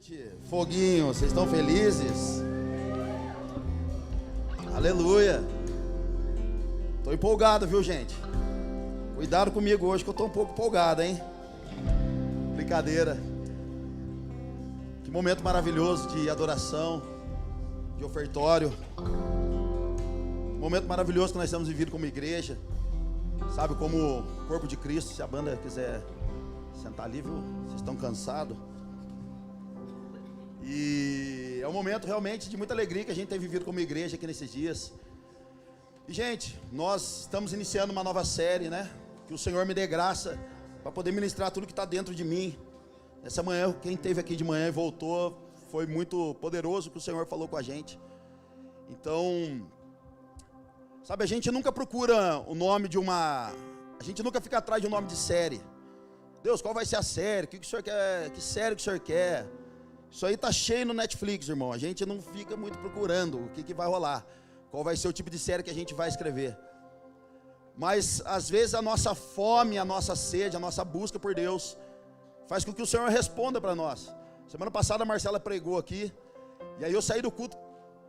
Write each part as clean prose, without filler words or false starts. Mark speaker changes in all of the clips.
Speaker 1: noite, foguinho, vocês estão felizes? Aleluia. Tô empolgado, viu, gente? Cuidado comigo hoje que eu tô um pouco empolgado, hein? Brincadeira. Que momento maravilhoso de adoração, de ofertório. Momento maravilhoso que nós estamos vivendo como igreja. Sabe, como corpo de Cristo. Se a banda quiser sentar ali, viu? Vocês estão cansados. E é um momento realmente de muita alegria que a gente tem vivido como igreja aqui nesses dias. E gente, nós estamos iniciando uma nova série, né? Que o Senhor me dê graça para poder ministrar tudo que está dentro de mim. Essa manhã, quem esteve aqui de manhã e voltou, foi muito poderoso o que o Senhor falou com a gente. Então, sabe, a gente nunca procura o nome de uma... A gente nunca fica atrás de um nome de série. Deus, qual vai ser a série? O que o Senhor quer? Que série que o Senhor quer? Isso aí tá cheio no Netflix, irmão. A gente não fica muito procurando o que vai rolar. Qual vai ser o tipo de série que a gente vai escrever. Mas, às vezes, a nossa fome, a nossa sede, a nossa busca por Deus faz com que o Senhor responda para nós. Semana passada a Marcela pregou aqui. E aí eu saí do culto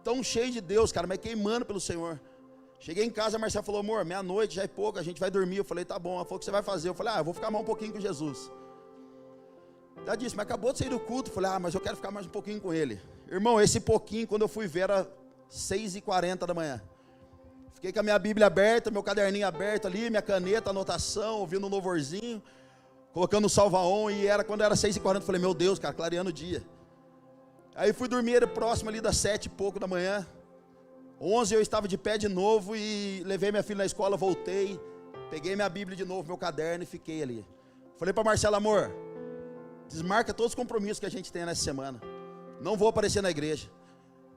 Speaker 1: tão cheio de Deus, cara, mas queimando pelo Senhor. Cheguei em casa, a Marcela falou, amor, meia-noite, já é pouco, a gente vai dormir. Eu falei, tá bom. Ela falou, o que você vai fazer? Eu falei, eu vou ficar mais um pouquinho com Jesus. Ela disse, mas acabou de sair do culto. Eu falei, mas eu quero ficar mais um pouquinho com ele. Irmão, esse pouquinho, quando eu fui ver, era 6h40 da manhã. Fiquei com a minha Bíblia aberta, meu caderninho aberto ali, minha caneta, anotação, ouvindo um louvorzinho, colocando o salva-on, e era quando era 6h40, eu falei, meu Deus, cara, clareando o dia. Aí fui dormir próximo ali das 7 e pouco da manhã. 11 eu estava de pé de novo e levei minha filha na escola, voltei, peguei minha Bíblia de novo, meu caderno e fiquei ali. Falei para Marcela, amor, desmarca todos os compromissos que a gente tem nessa semana. Não vou aparecer na igreja.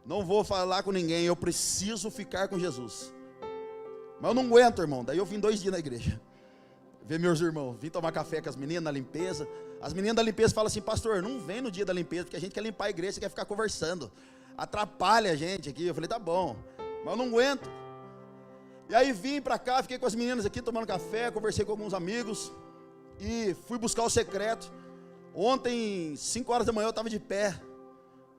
Speaker 1: Não vou falar com ninguém. Eu preciso ficar com Jesus. Mas eu não aguento, irmão. Daí eu vim 2 dias na igreja. Ver meus irmãos. Vim tomar café com as meninas na limpeza. As meninas da limpeza falam assim, pastor, não vem no dia da limpeza, porque a gente quer limpar a igreja, você quer ficar conversando. Atrapalha a gente aqui. Eu falei, tá bom. Mas eu não aguento. E aí vim pra cá, fiquei com as meninas aqui tomando café, conversei com alguns amigos. E fui buscar o secreto. Ontem, 5 horas da manhã, eu estava de pé.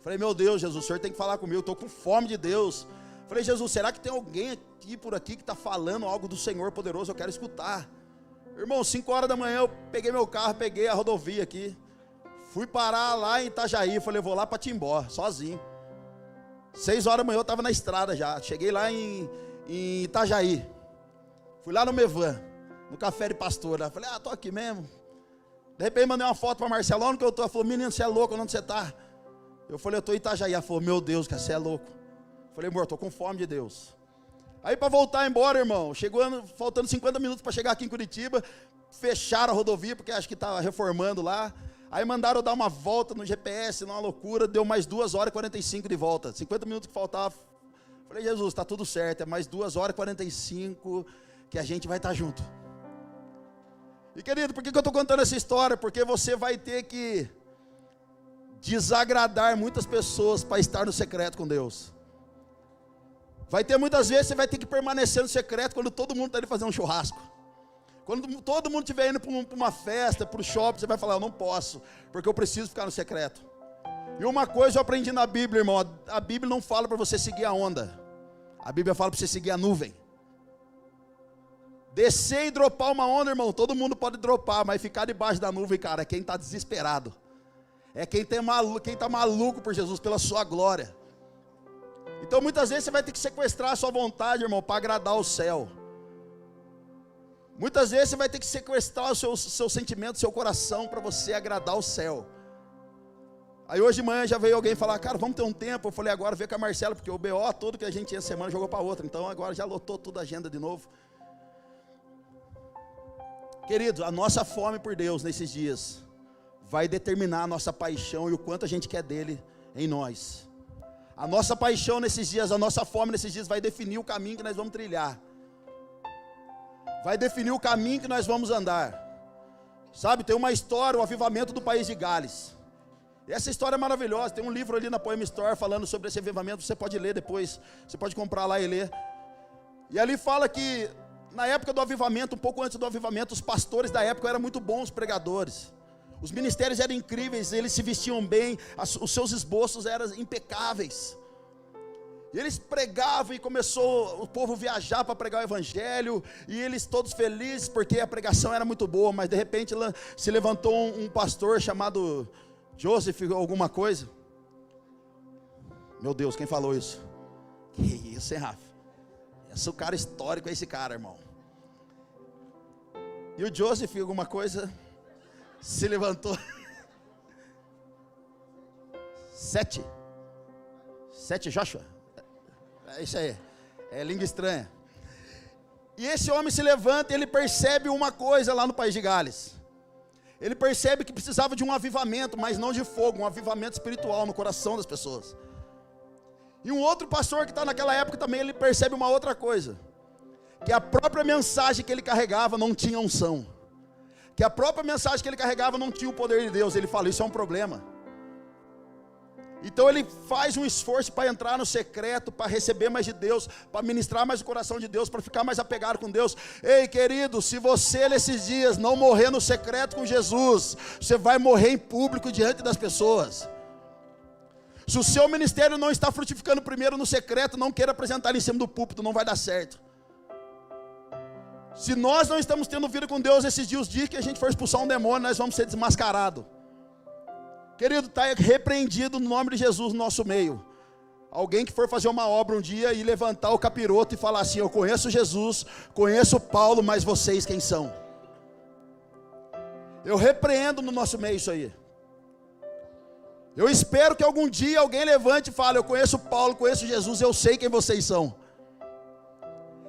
Speaker 1: Falei, meu Deus, Jesus, o Senhor tem que falar comigo, eu estou com fome de Deus. Falei, Jesus, será que tem alguém aqui por aqui que está falando algo do Senhor poderoso? Eu quero escutar. Irmão, 5 horas da manhã, eu peguei meu carro, peguei a rodovia aqui. Fui parar lá em Itajaí, falei, vou lá para Timbó, sozinho. 6 horas da manhã, eu estava na estrada já. Cheguei lá em Itajaí. Fui lá no Mevan, no café de pastor. Lá. Falei, estou aqui mesmo. De repente mandei uma foto para Marcela, onde que eu estou? Ela falou, menino, você é louco, onde você está? Eu falei, eu estou em Itajaí. Ela falou, meu Deus, cara, você é louco. Eu falei, amor, estou com fome de Deus. Aí para voltar embora, irmão, faltando 50 minutos para chegar aqui em Curitiba, fecharam a rodovia, porque acho que estava reformando lá. Aí mandaram eu dar uma volta no GPS, numa loucura, deu mais 2h45 de volta. 50 minutos que faltava. Falei, Jesus, está tudo certo, é mais 2h45 que a gente vai estar junto. E querido, por que eu estou contando essa história? Porque você vai ter que desagradar muitas pessoas para estar no secreto com Deus. Vai ter muitas vezes, você vai ter que permanecer no secreto quando todo mundo está indo fazer um churrasco. Quando todo mundo estiver indo para uma festa, para o shopping, você vai falar, eu não posso, porque eu preciso ficar no secreto. E uma coisa eu aprendi na Bíblia, irmão, a Bíblia não fala para você seguir a onda. A Bíblia fala para você seguir a nuvem. Descer e dropar uma onda, irmão, todo mundo pode dropar, mas ficar debaixo da nuvem, cara, é quem está desesperado. É quem está maluco por Jesus, pela sua glória. Então muitas vezes você vai ter que sequestrar a sua vontade, irmão, para agradar o céu. Muitas vezes você vai ter que sequestrar o seu sentimento, o seu coração, para você agradar o céu. Aí hoje de manhã já veio alguém falar, cara, vamos ter um tempo. Eu falei, agora vê com a Marcela, porque o BO todo que a gente tinha semana jogou para outra. Então agora já lotou toda a agenda de novo. Querido, a nossa fome por Deus nesses dias vai determinar a nossa paixão e o quanto a gente quer dele em nós. A nossa paixão nesses dias, a nossa fome nesses dias vai definir o caminho que nós vamos trilhar. Vai definir o caminho que nós vamos andar. Sabe, tem uma história, o avivamento do país de Gales. E essa história é maravilhosa, tem um livro ali na Poema Store falando sobre esse avivamento, você pode ler depois, você pode comprar lá e ler. E ali fala que na época do avivamento, um pouco antes do avivamento, os pastores da época eram muito bons pregadores. Os ministérios eram incríveis, eles se vestiam bem, os seus esboços eram impecáveis. E eles pregavam e começou o povo viajar para pregar o evangelho, e eles todos felizes porque a pregação era muito boa, mas de repente se levantou um pastor chamado Joseph alguma coisa. Meu Deus, quem falou isso? Que isso, hein, Rafa? Esse é o cara histórico, é esse cara, irmão. E o Joseph alguma coisa se levantou. 7 Joshua. É isso aí, é língua estranha. E esse homem se levanta e ele percebe uma coisa lá no país de Gales. Ele percebe que precisava de um avivamento, mas não de fogo, um avivamento espiritual no coração das pessoas. E um outro pastor que está naquela época também, ele percebe uma outra coisa, que a própria mensagem que ele carregava não tinha unção, que a própria mensagem que ele carregava não tinha o poder de Deus. Ele fala, isso é um problema. Então ele faz um esforço para entrar no secreto, para receber mais de Deus, para ministrar mais o coração de Deus, para ficar mais apegado com Deus. Ei, querido, se você nesses dias não morrer no secreto com Jesus, você vai morrer em público diante das pessoas. Se o seu ministério não está frutificando primeiro no secreto, não queira apresentar ele em cima do púlpito, não vai dar certo. Se nós não estamos tendo vida com Deus esses dias, os dias que a gente for expulsar um demônio, nós vamos ser desmascarados. Querido, está repreendido no nome de Jesus no nosso meio. Alguém que for fazer uma obra um dia e levantar o capiroto e falar assim, eu conheço Jesus, conheço Paulo, mas vocês quem são? Eu repreendo no nosso meio isso aí. Eu espero que algum dia alguém levante e fale, eu conheço Paulo, conheço Jesus, eu sei quem vocês são.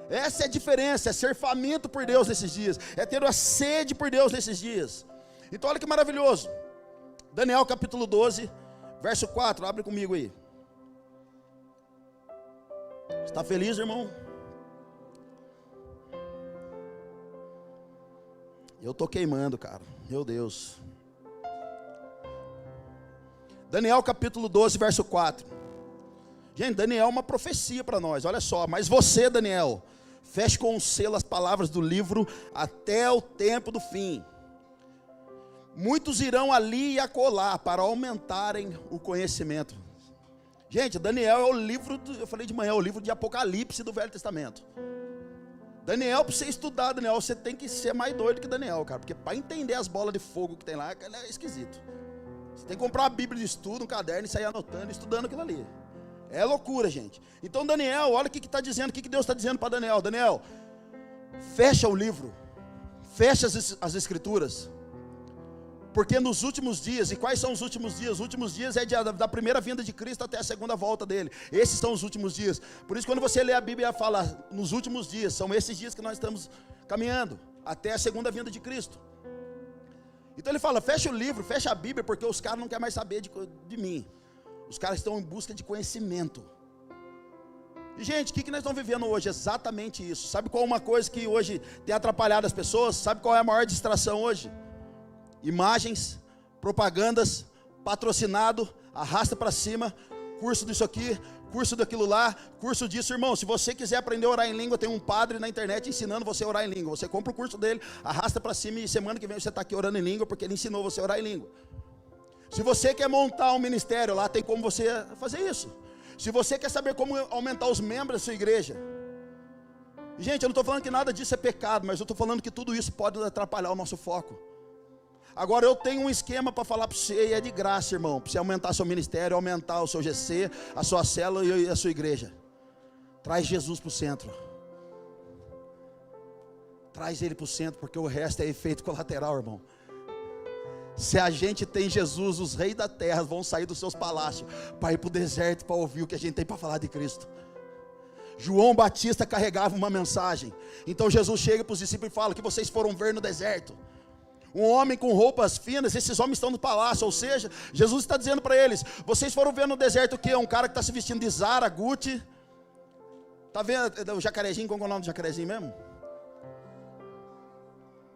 Speaker 1: Essa é a diferença, é ser faminto por Deus nesses dias, é ter a sede por Deus nesses dias. Então olha que maravilhoso. Daniel capítulo 12, verso 4, abre comigo aí. Está feliz, irmão? Eu estou queimando, cara, meu Deus. Daniel capítulo 12, verso 4. Gente, Daniel é uma profecia para nós, olha só. Mas você, Daniel, feche com um selo as palavras do livro até o tempo do fim. Muitos irão ali e acolá para aumentarem o conhecimento. Gente, Daniel é o livro, eu falei de manhã, é o livro de Apocalipse do Velho Testamento. Daniel, para você estudar Daniel, você tem que ser mais doido que Daniel, cara. Porque para entender as bolas de fogo que tem lá, é esquisito. Você tem que comprar uma bíblia de estudo, um caderno e sair anotando, estudando aquilo ali. É loucura, gente. Então Daniel, olha o que está dizendo, o que Deus está dizendo para Daniel. Daniel, fecha o livro, fecha as escrituras. Porque nos últimos dias, e quais são os últimos dias? Os últimos dias é da primeira vinda de Cristo até a segunda volta dele. Esses são os últimos dias. Por isso quando você lê a Bíblia, fala, nos últimos dias, são esses dias que nós estamos caminhando, até a segunda vinda de Cristo. Então ele fala, fecha o livro, fecha a Bíblia, porque os caras não querem mais saber de mim. Os caras estão em busca de conhecimento. E gente, o que nós estamos vivendo hoje? Exatamente isso. Sabe qual é uma coisa que hoje tem atrapalhado as pessoas? Sabe qual é a maior distração hoje? Imagens, propagandas, patrocinado, arrasta para cima, curso disso aqui, curso daquilo lá, curso disso. Irmão, se você quiser aprender a orar em língua, tem um padre na internet ensinando você a orar em língua. Você compra o curso dele, arrasta para cima e semana que vem você está aqui orando em língua, porque ele ensinou você a orar em língua. Se você quer montar um ministério, lá tem como você fazer isso. Se você quer saber como aumentar os membros da sua igreja. Gente, eu não estou falando que nada disso é pecado, mas eu estou falando que tudo isso pode atrapalhar o nosso foco. Agora eu tenho um esquema para falar para você, e é de graça, irmão, para você aumentar seu ministério, aumentar o seu GC, a sua célula e a sua igreja. Traz Jesus para o centro. Traz ele para o centro, porque o resto é efeito colateral, irmão. Se a gente tem Jesus, os reis da terra vão sair dos seus palácios para ir para o deserto para ouvir o que a gente tem para falar de Cristo. João Batista carregava uma mensagem. Então Jesus chega para os discípulos e fala, que vocês foram ver no deserto um homem com roupas finas, esses homens estão no palácio. Ou seja, Jesus está dizendo para eles, vocês foram ver no deserto o quê? Um cara que está se vestindo de Zara, Gucci. Está vendo o jacarezinho, qual é o nome do jacarezinho mesmo?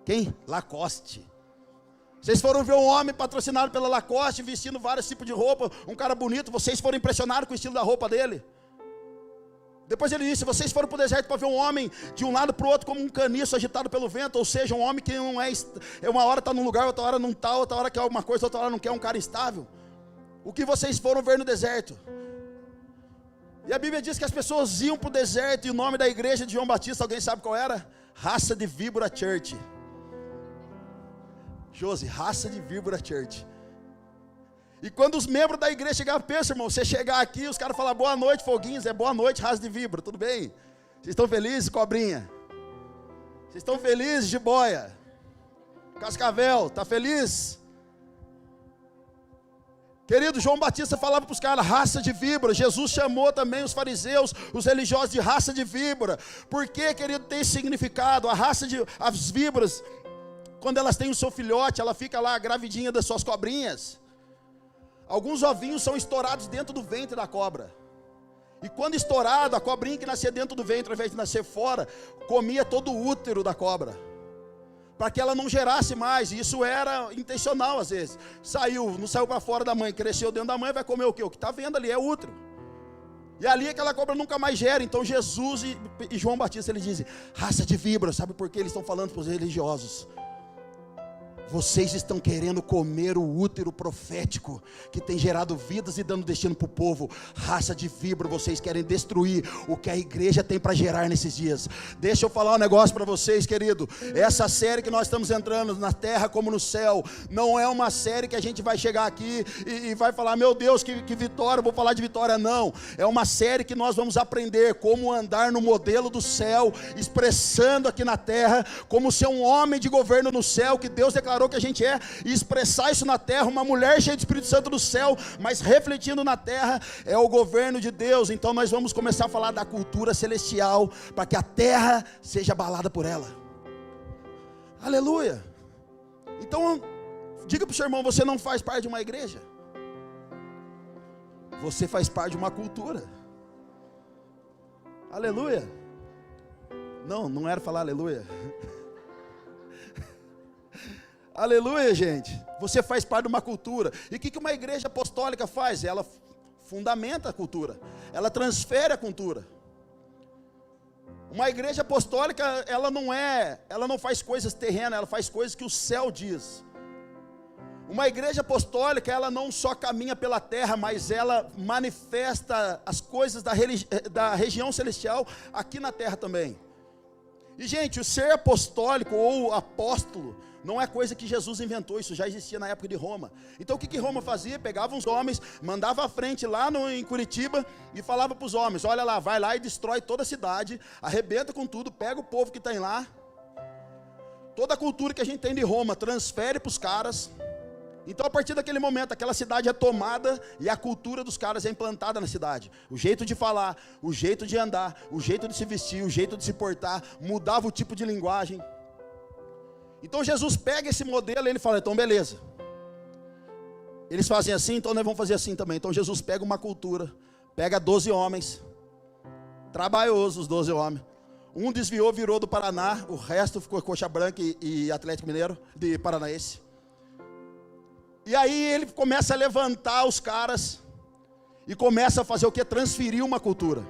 Speaker 1: Quem? Lacoste. Vocês foram ver um homem patrocinado pela Lacoste, vestindo vários tipos de roupa, um cara bonito, vocês foram impressionados com o estilo da roupa dele? Depois ele disse: se vocês foram para o deserto para ver um homem de um lado para o outro como um caniço agitado pelo vento, ou seja, um homem que não é uma hora está num lugar, outra hora não está, outra hora quer alguma coisa, outra hora não quer, um cara instável. O que vocês foram ver no deserto? E a Bíblia diz que as pessoas iam para o deserto, e o nome da igreja de João Batista, alguém sabe qual era? Raça de Víbora Church. Josi, Raça de Víbora Church. E quando os membros da igreja chegavam, pensa, irmão, você chegar aqui, os caras falam: boa noite, foguinhos, é boa noite, Raça de Víbora, tudo bem? Vocês estão felizes, cobrinha? Vocês estão felizes, jiboia? Cascavel, está feliz? Querido, João Batista falava para os caras: raça de víbora. Jesus chamou também os fariseus, os religiosos, de raça de víbora. Por que, querido, tem esse significado? As víboras, quando elas têm o seu filhote, ela fica lá gravidinha das suas cobrinhas. Alguns ovinhos são estourados dentro do ventre da cobra. E quando estourado, a cobrinha que nascia dentro do ventre, ao invés de nascer fora, comia todo o útero da cobra, para que ela não gerasse mais. E isso era intencional às vezes. Não saiu para fora da mãe, cresceu dentro da mãe, vai comer o quê? O que está vendo ali é útero. E ali aquela cobra nunca mais gera. Então Jesus e João Batista, eles dizem: raça de víbora. Sabe por que eles estão falando para os religiosos? Vocês estão querendo comer o útero profético que tem gerado vidas e dando destino para o povo. Raça de víbora, vocês querem destruir o que a igreja tem para gerar nesses dias. Deixa eu falar um negócio para vocês, querido. Essa série que nós estamos entrando, na terra como no céu, não é uma série que a gente vai chegar aqui e vai falar: meu Deus, que vitória, vou falar de vitória. Não, é uma série que nós vamos aprender como andar no modelo do céu, expressando aqui na terra, como ser um homem de governo no céu, que Deus declarou que a gente é, e expressar isso na terra. Uma mulher cheia de Espírito Santo do céu, mas refletindo na terra, é o governo de Deus. Então nós vamos começar a falar da cultura celestial, para que a terra seja abalada por ela. Aleluia. Então diga para o seu irmão: você não faz parte de uma igreja, você faz parte de uma cultura. Aleluia. Não era falar aleluia. Aleluia, gente. Você faz parte de uma cultura. E o que uma igreja apostólica faz? Ela fundamenta a cultura, ela transfere a cultura. Uma igreja apostólica, ela não faz coisas terrenas, ela faz coisas que o céu diz. Uma igreja apostólica, ela não só caminha pela terra, mas ela manifesta as coisas da região celestial aqui na terra também. E gente, o ser apostólico ou apóstolo não é coisa que Jesus inventou, isso já existia na época de Roma. Então o que Roma fazia? Pegava uns homens, mandava à frente lá em Curitiba e falava para os homens: olha lá, vai lá e destrói toda a cidade, arrebenta com tudo, pega o povo que tem lá, toda a cultura que a gente tem de Roma, transfere para os caras. Então a partir daquele momento, aquela cidade é tomada e a cultura dos caras é implantada na cidade. O jeito de falar, o jeito de andar, o jeito de se vestir, o jeito de se portar, mudava o tipo de linguagem. Então Jesus pega esse modelo e ele fala: então beleza, eles fazem assim, então nós vamos fazer assim também. Então Jesus pega uma cultura, pega 12 homens, trabalhosos, 12 homens. Um desviou, virou do Paraná, o resto ficou Coxa Branca e Atlético Mineiro, de Paranaense. E aí ele começa a levantar os caras e começa a fazer o que? Transferir uma cultura.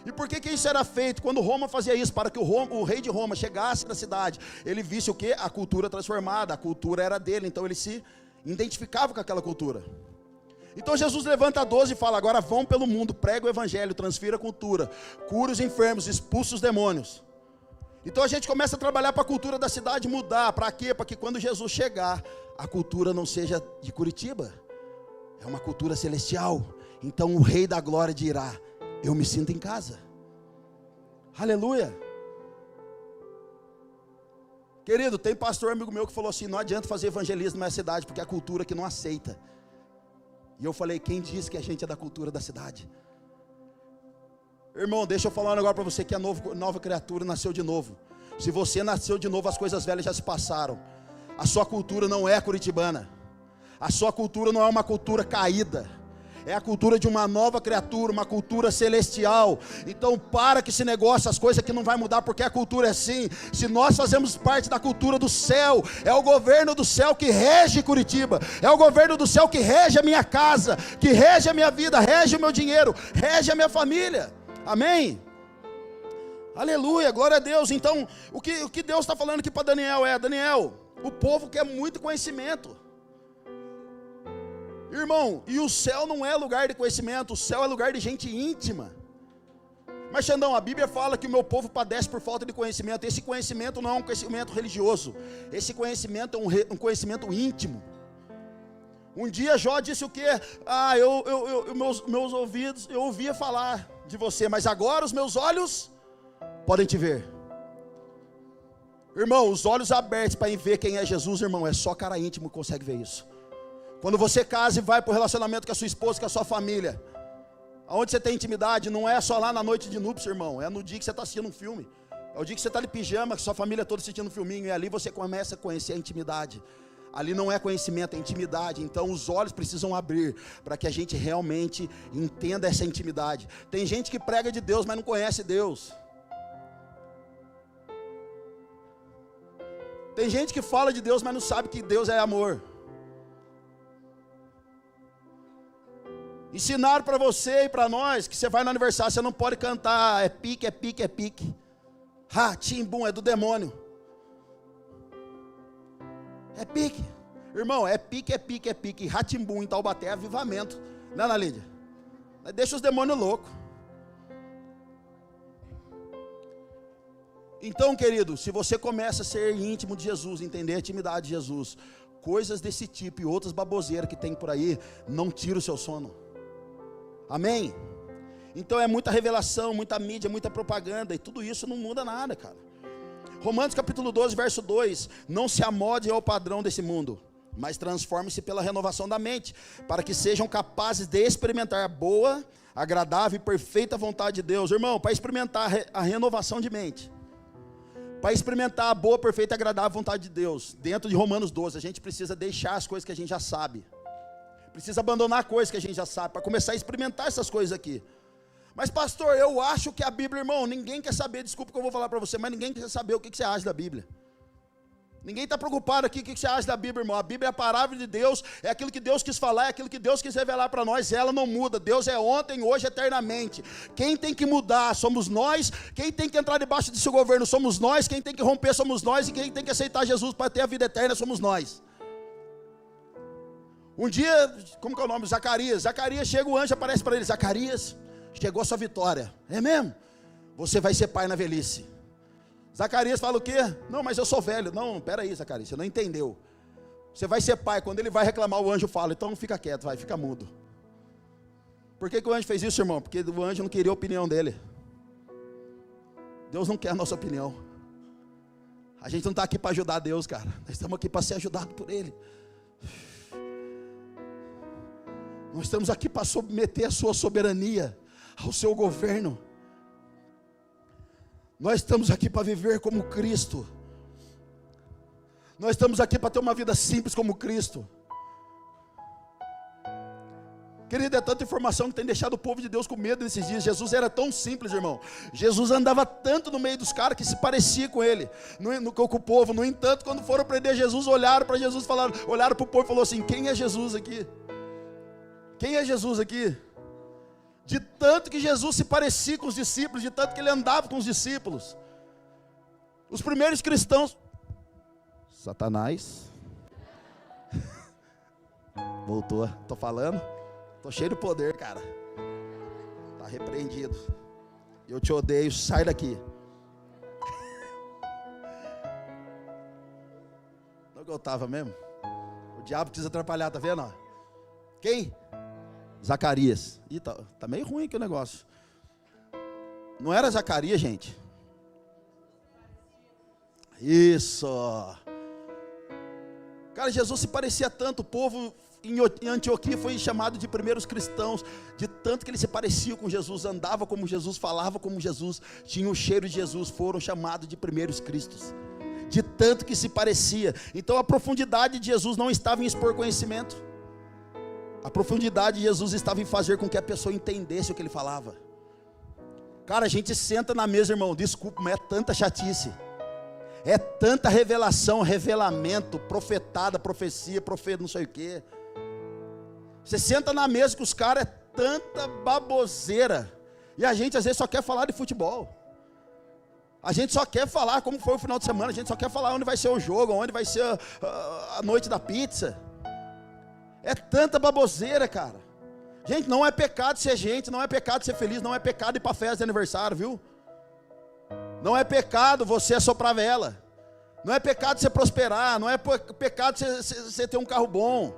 Speaker 1: E por que isso era feito? Quando Roma fazia isso, para que o rei de Roma chegasse na cidade, ele visse o que? A cultura transformada, a cultura era dele, então ele se identificava com aquela cultura. Então Jesus levanta 12 e fala: agora vão pelo mundo, prega o evangelho, transfira a cultura, cura os enfermos, expulsa os demônios. Então a gente começa a trabalhar para a cultura da cidade mudar. Para quê? Para que quando Jesus chegar, a cultura não seja de Curitiba, é uma cultura celestial. Então o Rei da Glória dirá: eu me sinto em casa. Aleluia. Querido, tem pastor amigo meu que falou assim: não adianta fazer evangelismo na cidade, porque é a cultura que não aceita. E eu falei: quem disse que a gente é da cultura da cidade? Irmão, deixa eu falar um negócio para você que é nova criatura, nasceu de novo. Se você nasceu de novo, as coisas velhas já se passaram. A sua cultura não é curitibana. A sua cultura não é uma cultura caída. É a cultura de uma nova criatura, uma cultura celestial. Então para com esse negócio, as coisas que não vai mudar, porque a cultura é assim. Se nós fazemos parte da cultura do céu, é o governo do céu que rege Curitiba, é o governo do céu que rege a minha casa, que rege a minha vida, rege o meu dinheiro, rege a minha família. Amém? Aleluia, glória a Deus. Então, o que Deus está falando aqui para Daniel é: Daniel, o povo quer muito conhecimento. Irmão, e o céu não é lugar de conhecimento, o céu é lugar de gente íntima. Mas Xandão, a Bíblia fala que o meu povo padece por falta de conhecimento. Esse conhecimento não é um conhecimento religioso, esse conhecimento é um conhecimento íntimo. Um dia Jó disse o quê? Meus ouvidos, eu ouvia falar de você, mas agora os meus olhos podem te ver. Irmão, os olhos abertos para ver quem é Jesus, irmão, é só cara íntimo que consegue ver isso. Quando você casa e vai para o relacionamento com a sua esposa, com a sua família, aonde você tem intimidade, não é só lá na noite de núpcias, irmão, é no dia que você está assistindo um filme, é o dia que você está de pijama, que sua família toda assistindo um filminho, e ali você começa a conhecer a intimidade. Ali não é conhecimento, é intimidade. Então os olhos precisam abrir para que a gente realmente entenda essa intimidade. Tem gente que prega de Deus, mas não conhece Deus. Tem gente que fala de Deus, mas não sabe que Deus é amor. Ensinaram para você e para nós que você vai no aniversário, você não pode cantar, é pique, é pique, é pique. Ha, timbum, é do demônio. É pique. Irmão, é pique, é pique, é pique. Ratimbum em Taubaté é avivamento. Não é, Ana Lídia? Deixa os demônios loucos. Então, querido, se você começa a ser íntimo de Jesus, entender a intimidade de Jesus, coisas desse tipo e outras baboseiras que tem por aí, não tira o seu sono. Amém? Então é muita revelação, muita mídia, muita propaganda, e tudo isso não muda nada, cara. Romanos capítulo 12, verso 2: não se amode ao padrão desse mundo, mas transforme-se pela renovação da mente, para que sejam capazes de experimentar a boa, agradável e perfeita vontade de Deus. Irmão, para experimentar a renovação de mente, para experimentar a boa, perfeita e agradável vontade de Deus, dentro de Romanos 12, a gente precisa deixar as coisas que a gente já sabe, precisa abandonar coisas que a gente já sabe, para começar a experimentar essas coisas aqui. Mas pastor, eu acho que a Bíblia, irmão, ninguém quer saber, desculpa que eu vou falar para você, mas ninguém quer saber o que você acha da Bíblia. Ninguém está preocupado aqui o que você acha da Bíblia, irmão. A Bíblia é a palavra de Deus, é aquilo que Deus quis falar, é aquilo que Deus quis revelar para nós, ela não muda. Deus é ontem, hoje, eternamente. Quem tem que mudar somos nós, quem tem que entrar debaixo do seu governo somos nós, quem tem que romper somos nós, e quem tem que aceitar Jesus para ter a vida eterna somos nós. Um dia, como que é o nome? Zacarias, chega o anjo, aparece para ele: Zacarias, chegou a sua vitória. É mesmo? Você vai ser pai na velhice. Zacarias fala o quê? Não, mas eu sou velho. Não, peraí, Zacarias, você não entendeu. Você vai ser pai. Quando ele vai reclamar, o anjo fala: então fica quieto, vai, fica mudo. Por que o anjo fez isso, irmão? Porque o anjo não queria a opinião dele. Deus não quer a nossa opinião. A gente não está aqui para ajudar Deus, cara. Nós estamos aqui para ser ajudado por Ele. Nós estamos aqui para submeter a sua soberania ao seu governo. Nós estamos aqui para viver como Cristo. Nós estamos aqui para ter uma vida simples como Cristo. Querido, é tanta informação que tem deixado o povo de Deus com medo nesses dias. Jesus era tão simples, irmão. Jesus andava tanto no meio dos caras que se parecia com ele, com o povo. No entanto, quando foram prender Jesus, olharam para Jesus, olharam para o povo e falaram assim: quem é Jesus aqui? Quem é Jesus aqui? De tanto que Jesus se parecia com os discípulos, de tanto que ele andava com os discípulos. Os primeiros cristãos, Satanás, voltou, estou falando, estou cheio de poder, cara, está repreendido, eu te odeio, sai daqui. Não é que eu estava mesmo? O diabo quis atrapalhar, tá vendo? Quem? Zacarias. Ih, tá meio ruim aqui o negócio. Não era Zacarias, gente? Isso. Cara, Jesus se parecia tanto. O povo em Antioquia foi chamado de primeiros cristãos, de tanto que ele se parecia com Jesus, andava como Jesus, falava como Jesus, tinha o cheiro de Jesus, foram chamados de primeiros cristos, de tanto que se parecia. Então a profundidade de Jesus não estava em expor conhecimento. A profundidade de Jesus estava em fazer com que a pessoa entendesse o que ele falava. Cara, a gente senta na mesa, irmão, desculpa, mas é tanta chatice, é tanta revelação, revelamento, profetada, profecia, profeta não sei o quê. Você senta na mesa com os caras, é tanta baboseira, e a gente às vezes só quer falar de futebol. A gente só quer falar como foi o final de semana, a gente só quer falar onde vai ser o jogo, onde vai ser a noite da pizza. É tanta baboseira, cara. Gente, não é pecado ser gente, não é pecado ser feliz, não é pecado ir para festa de aniversário, viu? Não é pecado você soprar vela. Não é pecado você prosperar, não é pecado você ter um carro bom.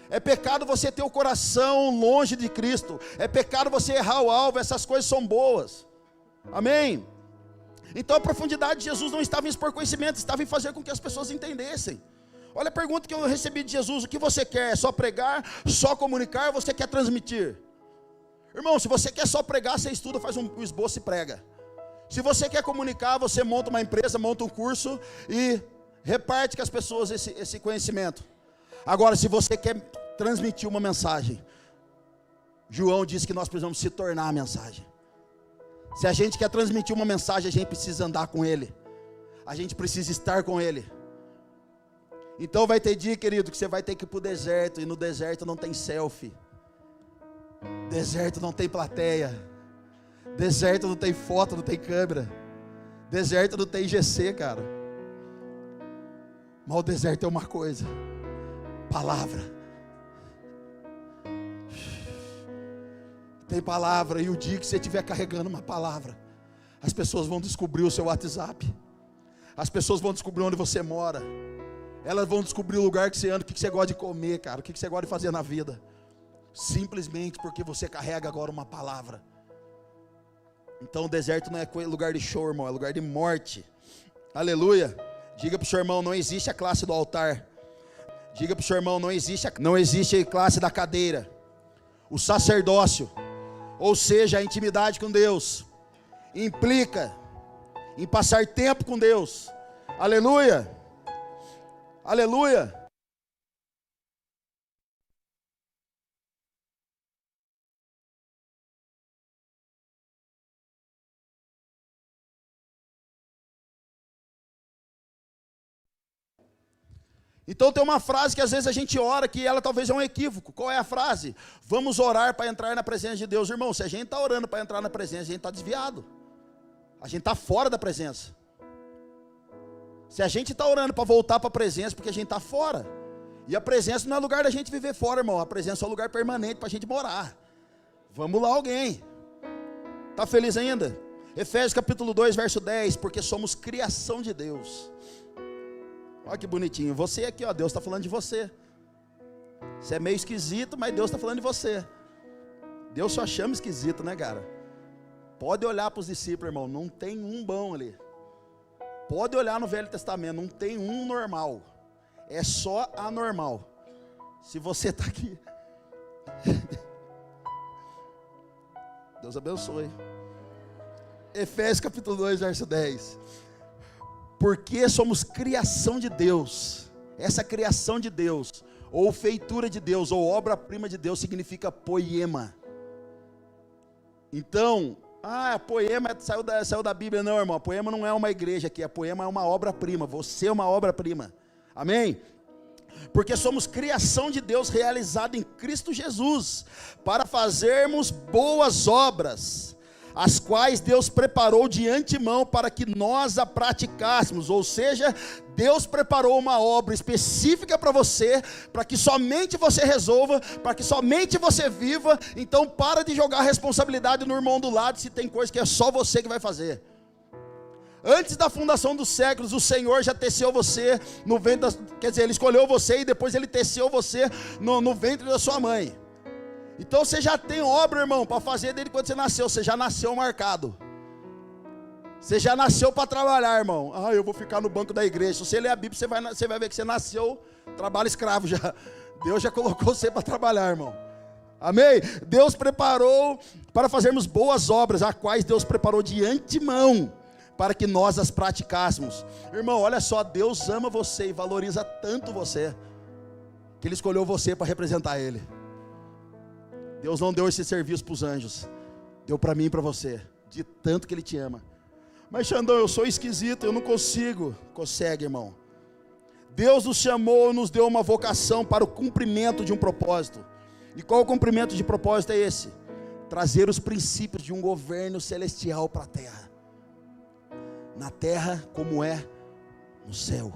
Speaker 1: É pecado você ter o coração longe de Cristo. É pecado você errar o alvo, essas coisas são boas. Amém? Então a profundidade de Jesus não estava em expor conhecimento, estava em fazer com que as pessoas entendessem. Olha a pergunta que eu recebi de Jesus: o que você quer? É só pregar, só comunicar, ou você quer transmitir? Irmão, se você quer só pregar, você estuda, faz um esboço e prega. Se você quer comunicar, você monta uma empresa, monta um curso e reparte com as pessoas esse conhecimento. Agora, se você quer transmitir uma mensagem, João disse que nós precisamos se tornar a mensagem. Se a gente quer transmitir uma mensagem, a gente precisa andar com Ele. A gente precisa estar com Ele. Então vai ter dia, querido, que você vai ter que ir para o deserto. E no deserto não tem selfie. Deserto não tem plateia. Deserto não tem foto, não tem câmera. Deserto não tem GC, cara. Mas o deserto é uma coisa: palavra. Tem palavra. E o dia que você estiver carregando uma palavra, as pessoas vão descobrir o seu WhatsApp. As pessoas vão descobrir onde você mora. Elas vão descobrir o lugar que você anda, o que você gosta de comer, cara, o que você gosta de fazer na vida. Simplesmente porque você carrega agora uma palavra. Então o deserto não é lugar de show, irmão, é lugar de morte. Aleluia. Diga para o seu irmão: não existe a classe do altar. Diga para o seu irmão: não existe a classe da cadeira. O sacerdócio, ou seja, a intimidade com Deus, implica em passar tempo com Deus. Aleluia. Aleluia. Então tem uma frase que às vezes a gente ora, que ela talvez é um equívoco. Qual é a frase? Vamos orar para entrar na presença de Deus. Irmão, se a gente está orando para entrar na presença, a gente está desviado. A gente está fora da presença. Se a gente está orando para voltar para a presença, porque a gente está fora. E a presença não é lugar da gente viver fora, irmão. A presença é um lugar permanente para a gente morar. Vamos lá, alguém. Está feliz ainda? Efésios capítulo 2, verso 10. Porque somos criação de Deus. Olha que bonitinho. Você aqui, ó, Deus está falando de você. Você é meio esquisito, mas Deus está falando de você. Deus só chama esquisito, né, cara? Pode olhar para os discípulos, irmão. Não tem um bom ali. Pode olhar no Velho Testamento. Não tem um normal. É só anormal. Se você está aqui. Deus abençoe. Efésios capítulo 2, verso 10. Porque somos criação de Deus. Essa criação de Deus, ou feitura de Deus, ou obra-prima de Deus, significa poema. Então, poema saiu da Bíblia. Não, irmão, poema não é uma igreja aqui, poema é uma obra-prima. Você é uma obra-prima. Amém? Porque somos criação de Deus realizada em Cristo Jesus, para fazermos boas obras, as quais Deus preparou de antemão para que nós a praticássemos. Ou seja, Deus preparou uma obra específica para você, para que somente você resolva, para que somente você viva. Então para de jogar a responsabilidade no irmão do lado, se tem coisa que é só você que vai fazer. Antes da fundação dos séculos, o Senhor já teceu você no ventre, Ele escolheu você e depois Ele teceu você no ventre da sua mãe. Então você já tem obra, irmão, para fazer desde quando você nasceu. Você já nasceu marcado. Você já nasceu para trabalhar, irmão. Eu vou ficar no banco da igreja. Se você ler a Bíblia, você vai ver que você nasceu trabalho escravo já. Deus já colocou você para trabalhar, irmão. Amém? Deus preparou para fazermos boas obras, as quais Deus preparou de antemão, para que nós as praticássemos. Irmão, olha só, Deus ama você e valoriza tanto você, que Ele escolheu você para representar Ele. Deus não deu esse serviço para os anjos, deu para mim e para você, de tanto que Ele te ama. Mas Xandão, eu sou esquisito, eu não consigo. Consegue, irmão. Deus nos chamou, nos deu uma vocação para o cumprimento de um propósito. E qual o cumprimento de propósito é esse? Trazer os princípios de um governo celestial para a terra. na terra como é no céu.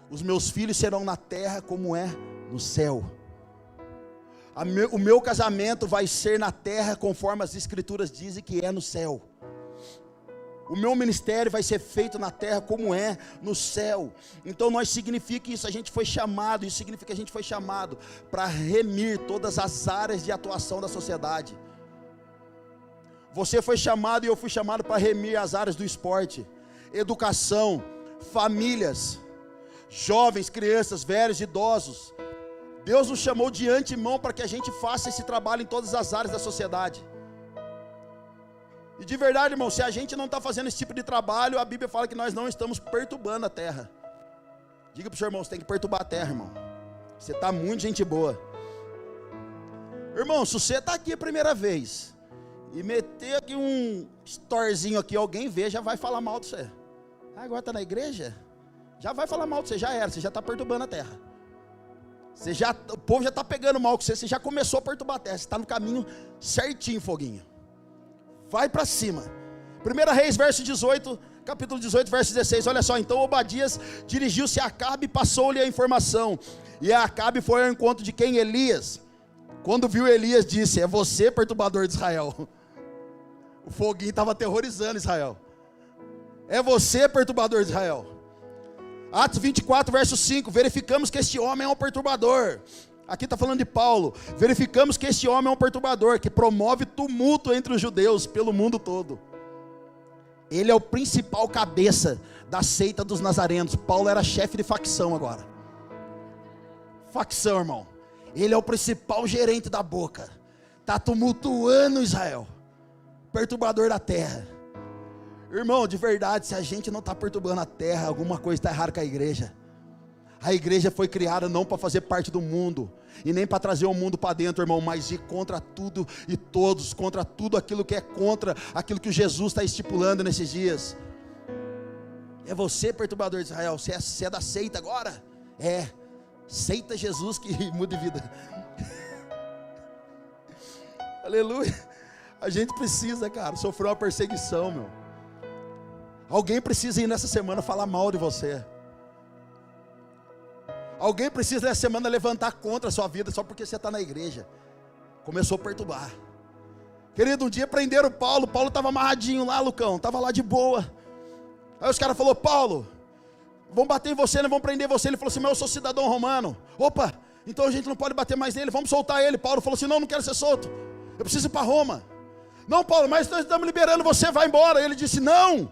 Speaker 1: Os meus filhos serão na terra como é no céu. O meu casamento vai ser na terra conforme as escrituras dizem que é no céu. O meu ministério vai ser feito na terra como é no céu. Então nós significa isso, a gente foi chamado, isso significa que a gente foi chamado para remir todas as áreas de atuação da sociedade. Você foi chamado e eu fui chamado para remir as áreas do esporte, educação, famílias, jovens, crianças, velhos, idosos. Deus nos chamou de antemão para que a gente faça esse trabalho em todas as áreas da sociedade. E de verdade, irmão, se a gente não está fazendo esse tipo de trabalho, a Bíblia fala que nós não estamos perturbando a terra. Diga para o seu irmão, você tem que perturbar a terra, irmão. Você está muito gente boa. Irmão, se você está aqui a primeira vez e meter aqui um storezinho aqui, alguém vê, já vai falar mal de você. Agora está na igreja? Já vai falar mal de você, já era, você já está perturbando a terra. O povo já está pegando mal com você já começou a perturbar a terra, você está no caminho certinho, foguinho. Vai para cima. 1 Reis, capítulo 18, verso 16. Olha só, então Obadias dirigiu-se a Acabe e passou-lhe a informação. E a Acabe foi ao encontro de quem? Elias. Quando viu Elias, disse: é você, perturbador de Israel. O foguinho estava aterrorizando Israel. É você, perturbador de Israel. Atos 24, verso 5. Verificamos que este homem é um perturbador. Aqui está falando de Paulo. Verificamos que este homem é um perturbador, que promove tumulto entre os judeus pelo mundo todo. Ele é o principal cabeça da seita dos nazarenos. Paulo era chefe de facção agora. Facção, irmão. Ele é o principal gerente da boca. Está tumultuando Israel. Perturbador da terra. Irmão, de verdade, se a gente não está perturbando a terra, alguma coisa está errada com a igreja. A igreja foi criada não para fazer parte do mundo, e nem para trazer o mundo para dentro, irmão, mas ir contra tudo e todos, contra tudo aquilo que é contra aquilo que Jesus está estipulando nesses dias. É você, perturbador de Israel, você é da seita agora? É, seita Jesus que muda de vida. Aleluia. A gente precisa, cara, sofrer uma perseguição, meu. Alguém precisa ir nessa semana falar mal de você. Alguém precisa nessa semana levantar contra a sua vida só porque você está na igreja. Começou a perturbar. Querido, um dia prenderam Paulo. Paulo estava amarradinho lá, Lucão. Estava lá de boa. Aí os caras falaram: Paulo, vão bater em você, não vão prender você. Ele falou assim: mas eu sou cidadão romano. Opa, então a gente não pode bater mais nele, vamos soltar ele. Paulo falou assim: não quero ser solto. Eu preciso ir para Roma. Não, Paulo, mas nós estamos liberando você, vai embora. Ele disse: não.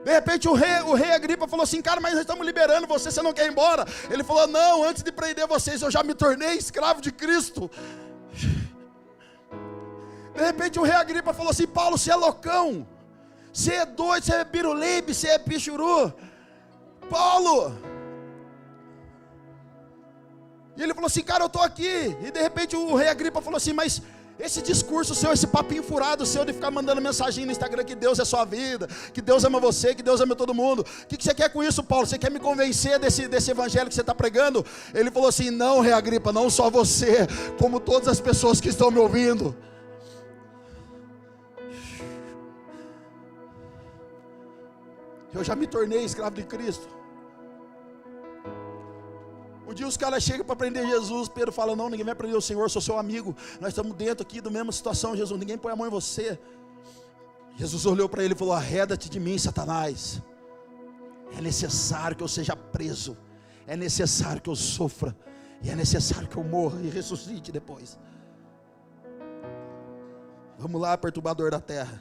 Speaker 1: De repente o rei Agripa falou assim: cara, mas nós estamos liberando você, você não quer ir embora? Ele falou: não, antes de prender vocês eu já me tornei escravo de Cristo. De repente o rei Agripa falou assim: Paulo, você é loucão, você é doido, você é biruleibe, você é pichuru. Paulo. E ele falou assim: cara, eu estou aqui. E de repente o rei Agripa falou assim: mas esse discurso seu, esse papinho furado seu de ficar mandando mensagem no Instagram que Deus é sua vida, que Deus ama você, que Deus ama todo mundo, o que você quer com isso, Paulo? Você quer me convencer desse evangelho que você está pregando? Ele falou assim: não, rei Agripa, não só você, como todas as pessoas que estão me ouvindo. Eu já me tornei escravo de Cristo. Um dia os caras chegam para prender Jesus. Pedro fala: não, ninguém vai prender o Senhor, eu sou seu amigo. Nós estamos dentro aqui da mesma situação, Jesus. Ninguém põe a mão em você. Jesus olhou para ele e falou: arreda-te de mim, Satanás. É necessário que eu seja preso. É necessário que eu sofra. E é necessário que eu morra e ressuscite depois. Vamos lá, perturbador da terra.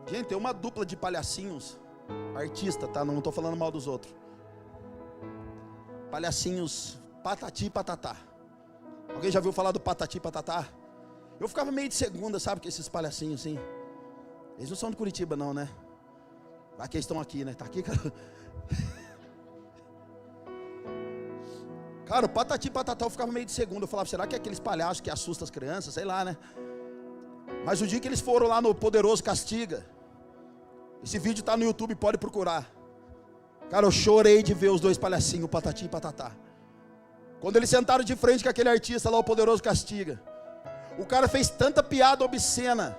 Speaker 1: Gente, tem uma dupla de palhacinhos. Artista, tá? Não estou falando mal dos outros. Palhacinhos Patati e Patatá. Alguém já ouviu falar do Patati e Patatá? Eu ficava meio de segunda, sabe, que esses palhacinhos assim. Eles não são de Curitiba não, né? Aqui estão aqui, né? Tá aqui, cara. Cara, o Patati e Patatá eu ficava meio de segunda. Eu falava: será que é aqueles palhaços que assustam as crianças? Sei lá, né? Mas o dia que eles foram lá no Poderoso Castiga, esse vídeo está no YouTube, pode procurar. Cara, eu chorei de ver os dois palhacinhos, o Patati e Patatá. Quando eles sentaram de frente com aquele artista lá, o Poderoso Castiga. O cara fez tanta piada obscena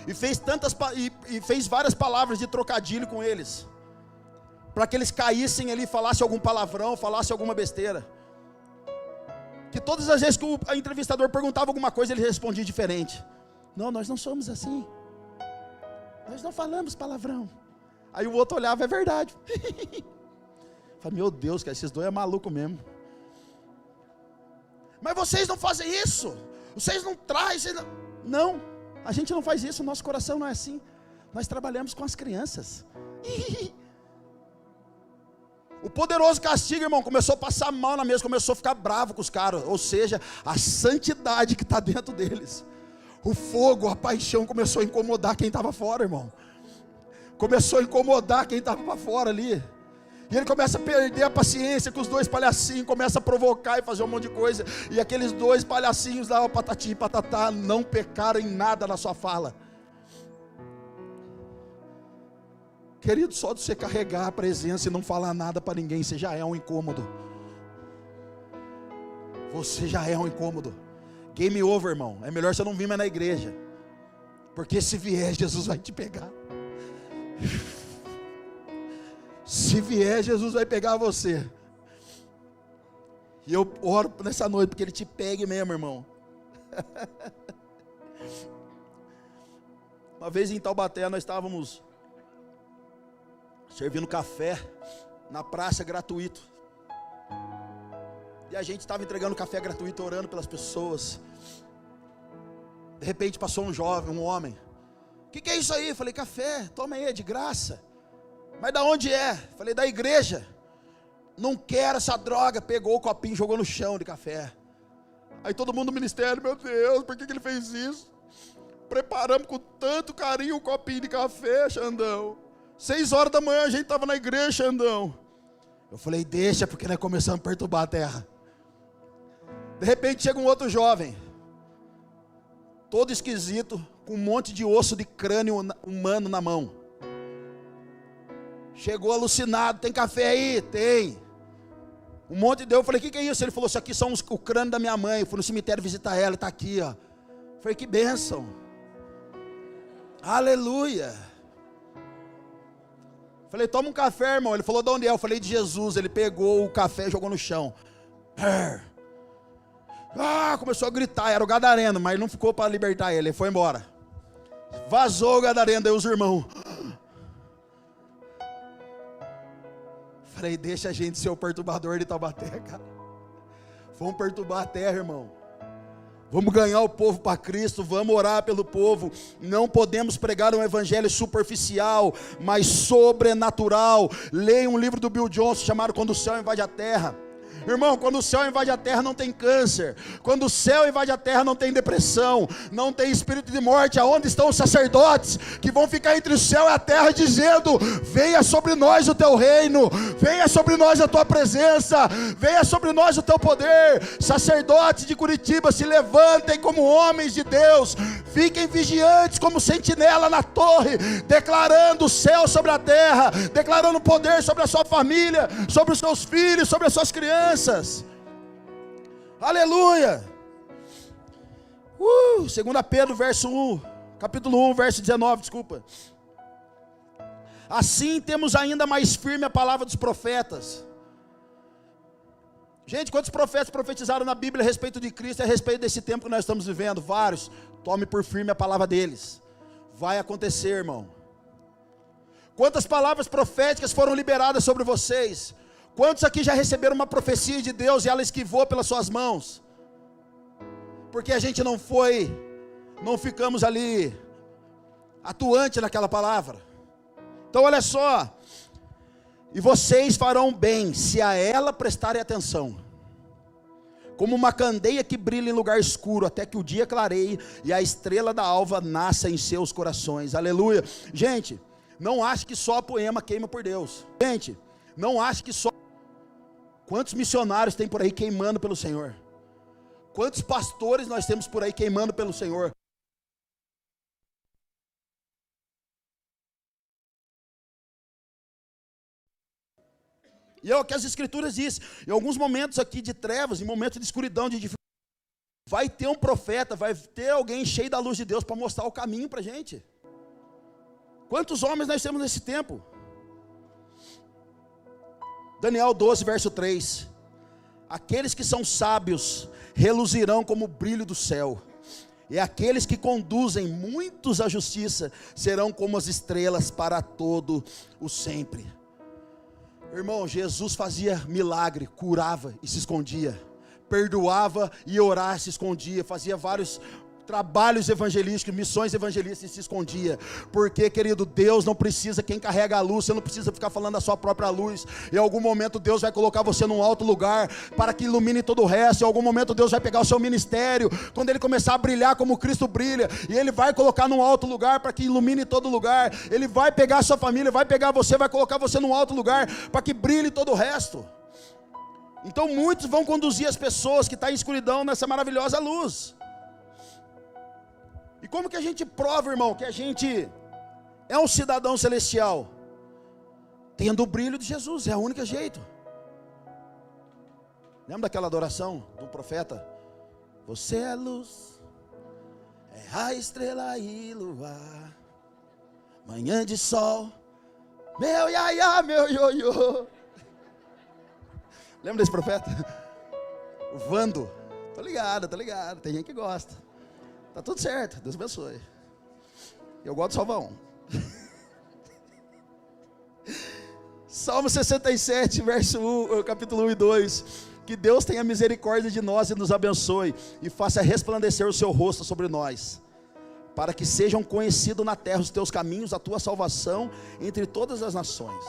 Speaker 1: e fez várias palavras de trocadilho com eles, para que eles caíssem ali, falassem algum palavrão, falassem alguma besteira. Que todas as vezes que o entrevistador perguntava alguma coisa, ele respondia diferente. Não, nós não somos assim. Nós não falamos palavrão. Aí o outro olhava, é verdade. Falei, meu Deus, cara, esses dois é maluco mesmo. Mas vocês não fazem isso. Vocês não trazem. Não, a gente não faz isso. Nosso coração não é assim. Nós trabalhamos com as crianças. O poderoso castigo, irmão, começou a passar mal na mesa, começou a ficar bravo com os caras. Ou seja, a santidade que está dentro deles, o fogo, a paixão começou a incomodar quem estava fora, irmão. Começou a incomodar quem estava para fora ali. E ele começa a perder a paciência com os dois palhacinhos, começa a provocar e fazer um monte de coisa. E aqueles dois palhacinhos lá, o patati e patatá, não pecaram em nada na sua fala. Querido, só de você carregar a presença e não falar nada para ninguém, você já é um incômodo. Você já é um incômodo. Game over, irmão. É melhor você não vir mais na igreja, porque se vier, Jesus vai te pegar. Se vier, Jesus vai pegar você. E eu oro nessa noite, porque Ele te pegue mesmo, irmão. Uma vez em Taubaté, nós estávamos servindo café na praça gratuito. E a gente estava entregando café gratuito, orando pelas pessoas. De repente passou um jovem, um homem. O que é isso aí? Eu falei, café, toma aí, é de graça. Mas da onde é? Eu falei, da igreja. Não quero essa droga. Pegou o copinho e jogou no chão de café. Aí todo mundo do ministério, meu Deus, por que ele fez isso? Preparamos com tanto carinho o copinho de café, Xandão. 6 horas da manhã a gente estava na igreja, Xandão. Eu falei, deixa, porque nós começamos a perturbar a terra. De repente chega um outro jovem, todo esquisito, com um monte de osso de crânio humano na mão. Chegou alucinado, tem café aí? Tem. Um monte de eu falei, o que é isso? Ele falou, isso aqui são o crânio da minha mãe. Eu fui no cemitério visitar ela, está aqui, ó. Eu falei, que bênção. Aleluia. Falei, toma um café, irmão. Ele falou, de onde é? Eu falei, de Jesus. Ele pegou o café e jogou no chão. Começou a gritar, era o gadareno, mas não ficou para libertar ele foi embora. Vazou o gadareno, daí os irmãos. Falei, deixa a gente ser o perturbador de Taubaté, cara. Vamos perturbar a terra, irmão. Vamos ganhar o povo para Cristo, vamos orar pelo povo. Não podemos pregar um evangelho superficial, mas sobrenatural. Leia um livro do Bill Johnson chamado Quando o Céu Invade a Terra. Irmão, quando o céu invade a terra não tem câncer. Quando o céu invade a terra não tem depressão, não tem espírito de morte. Aonde estão os sacerdotes que vão ficar entre o céu e a terra dizendo, venha sobre nós o teu reino, venha sobre nós a tua presença, venha sobre nós o teu poder. Sacerdotes de Curitiba, se levantem como homens de Deus, fiquem vigiantes como sentinela na torre, declarando o céu sobre a terra, declarando poder sobre a sua família, sobre os seus filhos, sobre as suas crianças. Aleluia. 2 Pedro capítulo 1, verso 19, desculpa. Assim temos ainda mais firme a palavra dos profetas. Gente, quantos profetas profetizaram na Bíblia a respeito de Cristo e a respeito desse tempo que nós estamos vivendo? Vários. Tome por firme a palavra deles. Vai acontecer, irmão. Quantas palavras proféticas foram liberadas sobre vocês? Quantos aqui já receberam uma profecia de Deus e ela esquivou pelas suas mãos? Porque a gente não ficamos ali atuante naquela palavra. Então olha só, e vocês farão bem se a ela prestarem atenção, como uma candeia que brilha em lugar escuro, até que o dia clareie e a estrela da alva nasça em seus corações. Aleluia. Gente, não ache que só poema queima por Deus. Gente, não ache que só... Quantos missionários tem por aí queimando pelo Senhor? Quantos pastores nós temos por aí queimando pelo Senhor? E é o que as escrituras dizem. Em alguns momentos aqui de trevas, em momentos de escuridão, de dificuldade, vai ter um profeta, vai ter alguém cheio da luz de Deus para mostrar o caminho para a gente. Quantos homens nós temos nesse tempo? Daniel 12, verso 3. Aqueles que são sábios reluzirão como o brilho do céu, e aqueles que conduzem muitos à justiça serão como as estrelas para todo o sempre. Irmão, Jesus fazia milagre, curava e se escondia, perdoava e orava e se escondia, fazia vários trabalhos evangelísticos, missões evangelísticas e se escondia. Porque, querido, Deus não precisa, quem carrega a luz, você não precisa ficar falando da sua própria luz. Em algum momento Deus vai colocar você num alto lugar para que ilumine todo o resto. Em algum momento Deus vai pegar o seu ministério, quando ele começar a brilhar como Cristo brilha, e ele vai colocar num alto lugar para que ilumine todo lugar. Ele vai pegar a sua família, vai pegar você, vai colocar você num alto lugar para que brilhe todo o resto. Então muitos vão conduzir as pessoas que estão em escuridão nessa maravilhosa luz. E como que a gente prova, irmão, que a gente é um cidadão celestial? Tendo o brilho de Jesus, é o único jeito. Lembra daquela adoração do profeta? Você é luz, é a estrela e luar, manhã de sol, meu iaiá, meu ioiô. Lembra desse profeta? O Vando. Tô ligado, tem gente que gosta. Tá tudo certo, Deus abençoe. Eu gosto de Salvão. Salmo 67, verso 1, capítulo 1 e 2. Que Deus tenha misericórdia de nós e nos abençoe, e faça resplandecer o seu rosto sobre nós, para que sejam conhecidos na terra os teus caminhos, a tua salvação entre todas as nações.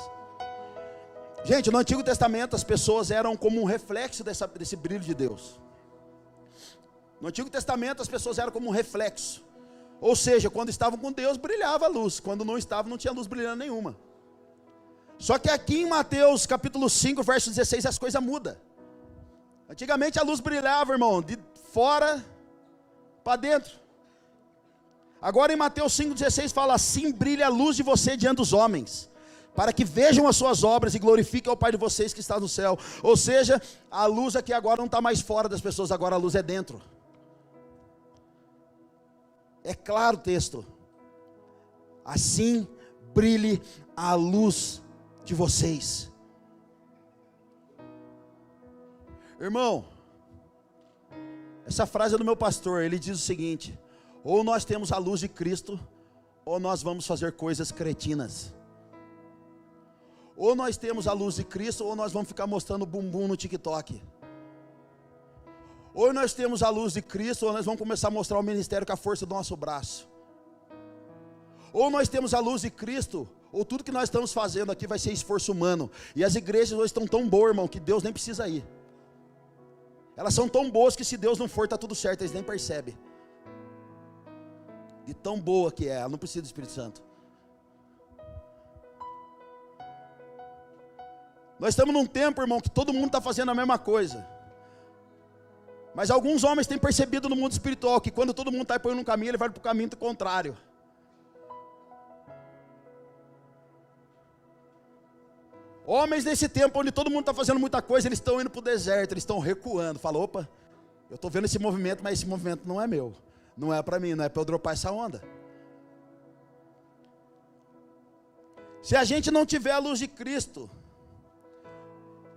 Speaker 1: Gente, no Antigo Testamento as pessoas eram como um reflexo desse brilho de Deus. No Antigo Testamento as pessoas eram como um reflexo. Ou seja, quando estavam com Deus brilhava a luz, quando não estavam não tinha luz brilhando nenhuma. Só que aqui em Mateus capítulo 5, verso 16, as coisas mudam. Antigamente a luz brilhava, irmão, de fora para dentro. Agora em Mateus 5,16 fala: assim brilha a luz de você diante dos homens, para que vejam as suas obras e glorifiquem ao Pai de vocês que está no céu. Ou seja, a luz aqui agora não está mais fora das pessoas, agora a luz é dentro. É claro o texto. Assim brilhe a luz de vocês. Irmão, essa frase é do meu pastor. Ele diz o seguinte: ou nós temos a luz de Cristo, ou nós vamos fazer coisas cretinas. Ou nós temos a luz de Cristo, ou nós vamos ficar mostrando bumbum no TikTok. Ou nós temos a luz de Cristo, ou nós vamos começar a mostrar o ministério com a força do nosso braço. Ou nós temos a luz de Cristo, ou tudo que nós estamos fazendo aqui vai ser esforço humano. E as igrejas hoje estão tão boas, irmão, que Deus nem precisa ir. Elas são tão boas que se Deus não for, está tudo certo, eles nem percebem. De tão boa que é, ela não precisa do Espírito Santo. Nós estamos num tempo, irmão, que todo mundo está fazendo a mesma coisa. Mas alguns homens têm percebido no mundo espiritual que quando todo mundo está indo num caminho, ele vai para o caminho contrário. Homens nesse tempo onde todo mundo está fazendo muita coisa, eles estão indo para o deserto, eles estão recuando. Fala: opa, eu estou vendo esse movimento, mas esse movimento não é meu, não é para mim, não é para eu dropar essa onda. Se a gente não tiver a luz de Cristo,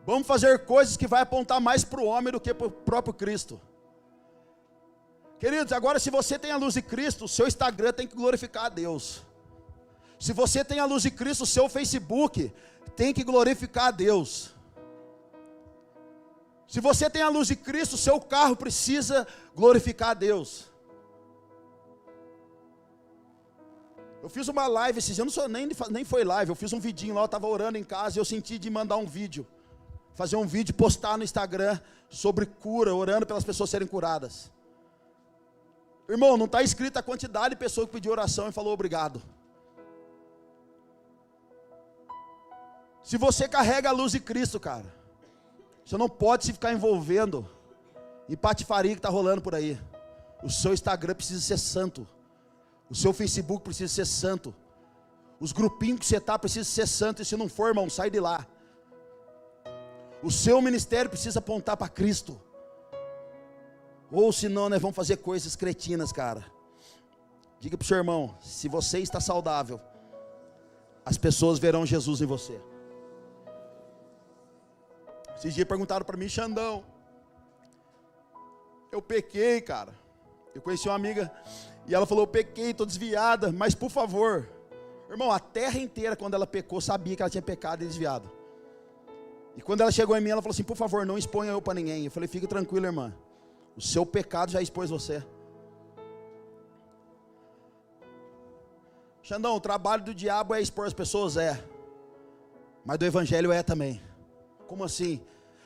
Speaker 1: vamos fazer coisas que vai apontar mais para o homem do que para o próprio Cristo. Queridos, agora se você tem a luz de Cristo, o seu Instagram tem que glorificar a Deus. Se você tem a luz de Cristo, o seu Facebook tem que glorificar a Deus. Se você tem a luz de Cristo, o seu carro precisa glorificar a Deus. Eu fiz uma live esses dias, nem foi live, eu fiz um vidinho lá, eu estava orando em casa e eu senti de mandar um vídeo. Fazer um vídeo, postar no Instagram sobre cura, orando pelas pessoas serem curadas. Irmão, não está escrita a quantidade de pessoas que pediu oração e falou obrigado. Se você carrega a luz de Cristo, cara, você não pode se ficar envolvendo em patifaria que está rolando por aí. O seu Instagram precisa ser santo. O seu Facebook precisa ser santo. Os grupinhos que você está precisam ser santo. E se não for, irmão, sai de lá. O seu ministério precisa apontar para Cristo. Ou senão nós vamos fazer coisas cretinas, cara. Diga para o seu irmão, se você está saudável, as pessoas verão Jesus em você. Esses dias perguntaram para mim, Xandão, eu pequei, cara. Eu conheci uma amiga e ela falou, eu pequei, estou desviada, mas por favor. Irmão, a terra inteira quando ela pecou, sabia que ela tinha pecado e desviado. E quando ela chegou em mim, ela falou assim, por favor, não exponha eu para ninguém. Eu falei, fique tranquilo, irmã, o seu pecado já expôs você. Xandão, o trabalho do diabo é expor as pessoas? É. Mas do evangelho é também. Como assim?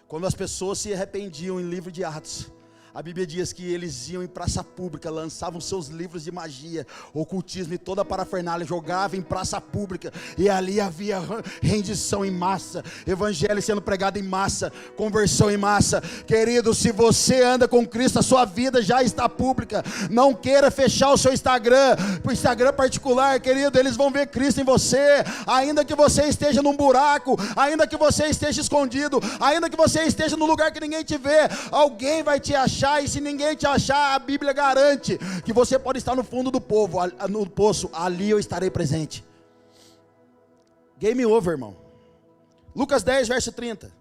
Speaker 1: Quando as pessoas se arrependiam em livro de Atos, a Bíblia diz que eles iam em praça pública, lançavam seus livros de magia, ocultismo e toda a parafernália, jogavam em praça pública, e ali havia rendição em massa, evangelho sendo pregado em massa, conversão em massa. Querido, se você anda com Cristo, a sua vida já está pública. Não queira fechar o seu Instagram, o Instagram particular, querido, eles vão ver Cristo em você, ainda que você esteja num buraco, ainda que você esteja escondido, ainda que você esteja num lugar que ninguém te vê, alguém vai te achar. E se ninguém te achar, a Bíblia garante que você pode estar no fundo do poço, ali eu estarei presente. Game over, irmão. Lucas 10, verso 30.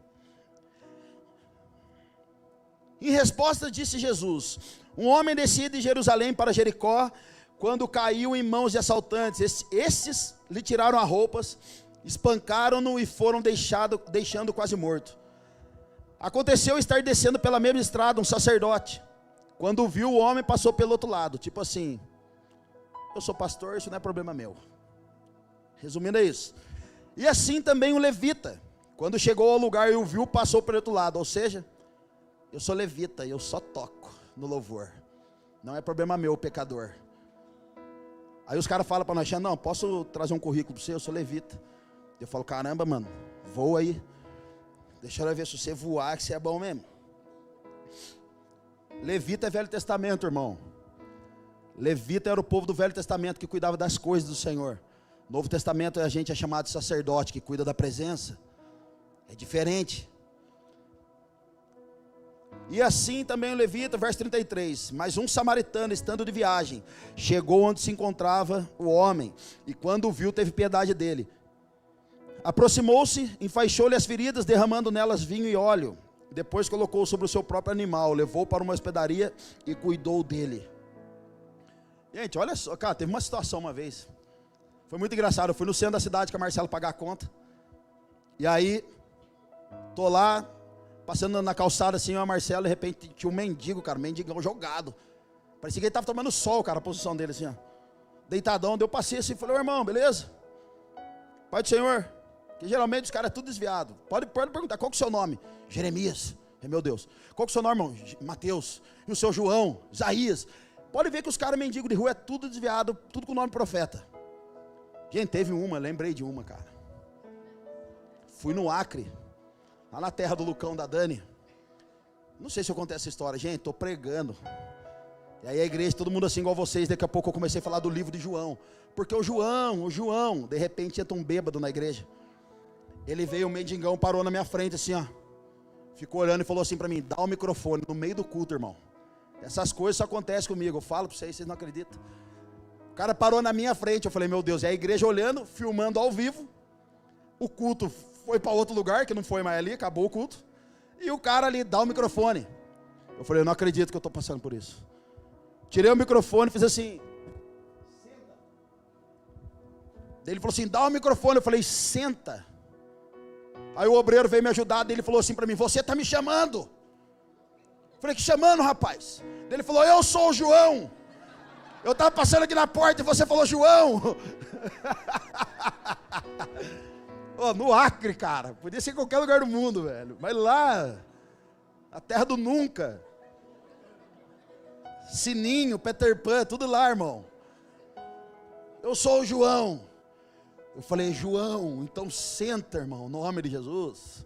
Speaker 1: Em resposta disse Jesus, um homem descia de Jerusalém para Jericó, quando caiu em mãos de assaltantes, esses lhe tiraram as roupas, espancaram-no e foram deixando quase morto. Aconteceu estar descendo pela mesma estrada um sacerdote. Quando viu o homem, passou pelo outro lado. Tipo assim, eu sou pastor, isso não é problema meu. Resumindo é isso. E assim também o levita, quando chegou ao lugar e o viu, passou pelo outro lado. Ou seja, eu sou levita, eu só toco no louvor. Não é problema meu, pecador. Aí os caras falam para nós, não, posso trazer um currículo para você? Eu sou levita. Eu falo, caramba, mano, voa aí. Deixa eu ver se você voar, que você é bom mesmo. Levita é Velho Testamento, irmão. Levita era o povo do Velho Testamento que cuidava das coisas do Senhor. Novo Testamento a gente é chamado de sacerdote, que cuida da presença. É diferente. E assim também o levita, verso 33. Mas um samaritano, estando de viagem, chegou onde se encontrava o homem, e quando o viu, teve piedade dele. Aproximou-se, enfaixou-lhe as feridas, derramando nelas vinho e óleo. Depois colocou sobre o seu próprio animal, levou para uma hospedaria e cuidou dele. Gente, olha só, cara, teve uma situação uma vez. Foi muito engraçado, eu fui no centro da cidade com a Marcela pagar a conta. E aí, tô lá, passando na calçada assim, a Marcela, de repente tinha um mendigo, cara, um mendigão jogado. Parecia que ele estava tomando sol, cara, a posição dele assim, ó. Deitadão, eu passei assim, falei, ô irmão, beleza? Pai do Senhor. Que geralmente os caras é tudo desviado. Pode perguntar, qual que é o seu nome? Jeremias. Meu Deus. Qual que é o seu nome, irmão? Mateus. E o seu João? Isaías. Pode ver que os caras mendigos de rua é tudo desviado, tudo com o nome profeta. Gente, teve uma, lembrei de uma, cara. Fui no Acre, lá na terra do Lucão, da Dani. Não sei se eu contei essa história, gente, estou pregando. E aí a igreja, todo mundo assim igual vocês, daqui a pouco eu comecei a falar do livro de João. Porque o João, de repente entra um bêbado na igreja. Ele veio, um mendigão, parou na minha frente assim, ó. Ficou olhando e falou assim para mim, dá o microfone no meio do culto, irmão. Essas coisas só acontecem comigo, eu falo para vocês não acreditam. O cara parou na minha frente, eu falei, meu Deus, e a igreja olhando, filmando ao vivo. O culto foi para outro lugar, que não foi mais ali, acabou o culto. E o cara ali, dá o microfone. Eu falei, eu não acredito que eu estou passando por isso. Tirei o microfone e fiz assim. Senta. Daí ele falou assim, dá o microfone. Eu falei, senta. Aí o obreiro veio me ajudar, daí ele falou assim para mim, você está me chamando? Eu falei, que chamando, rapaz? Daí ele falou, eu sou o João. Eu estava passando aqui na porta e você falou, João. Oh, no Acre, cara. Podia ser em qualquer lugar do mundo, velho. Mas lá, a terra do nunca. Sininho, Peter Pan, tudo lá, irmão. Eu sou o João. Eu falei, João, então senta, irmão, no nome de Jesus.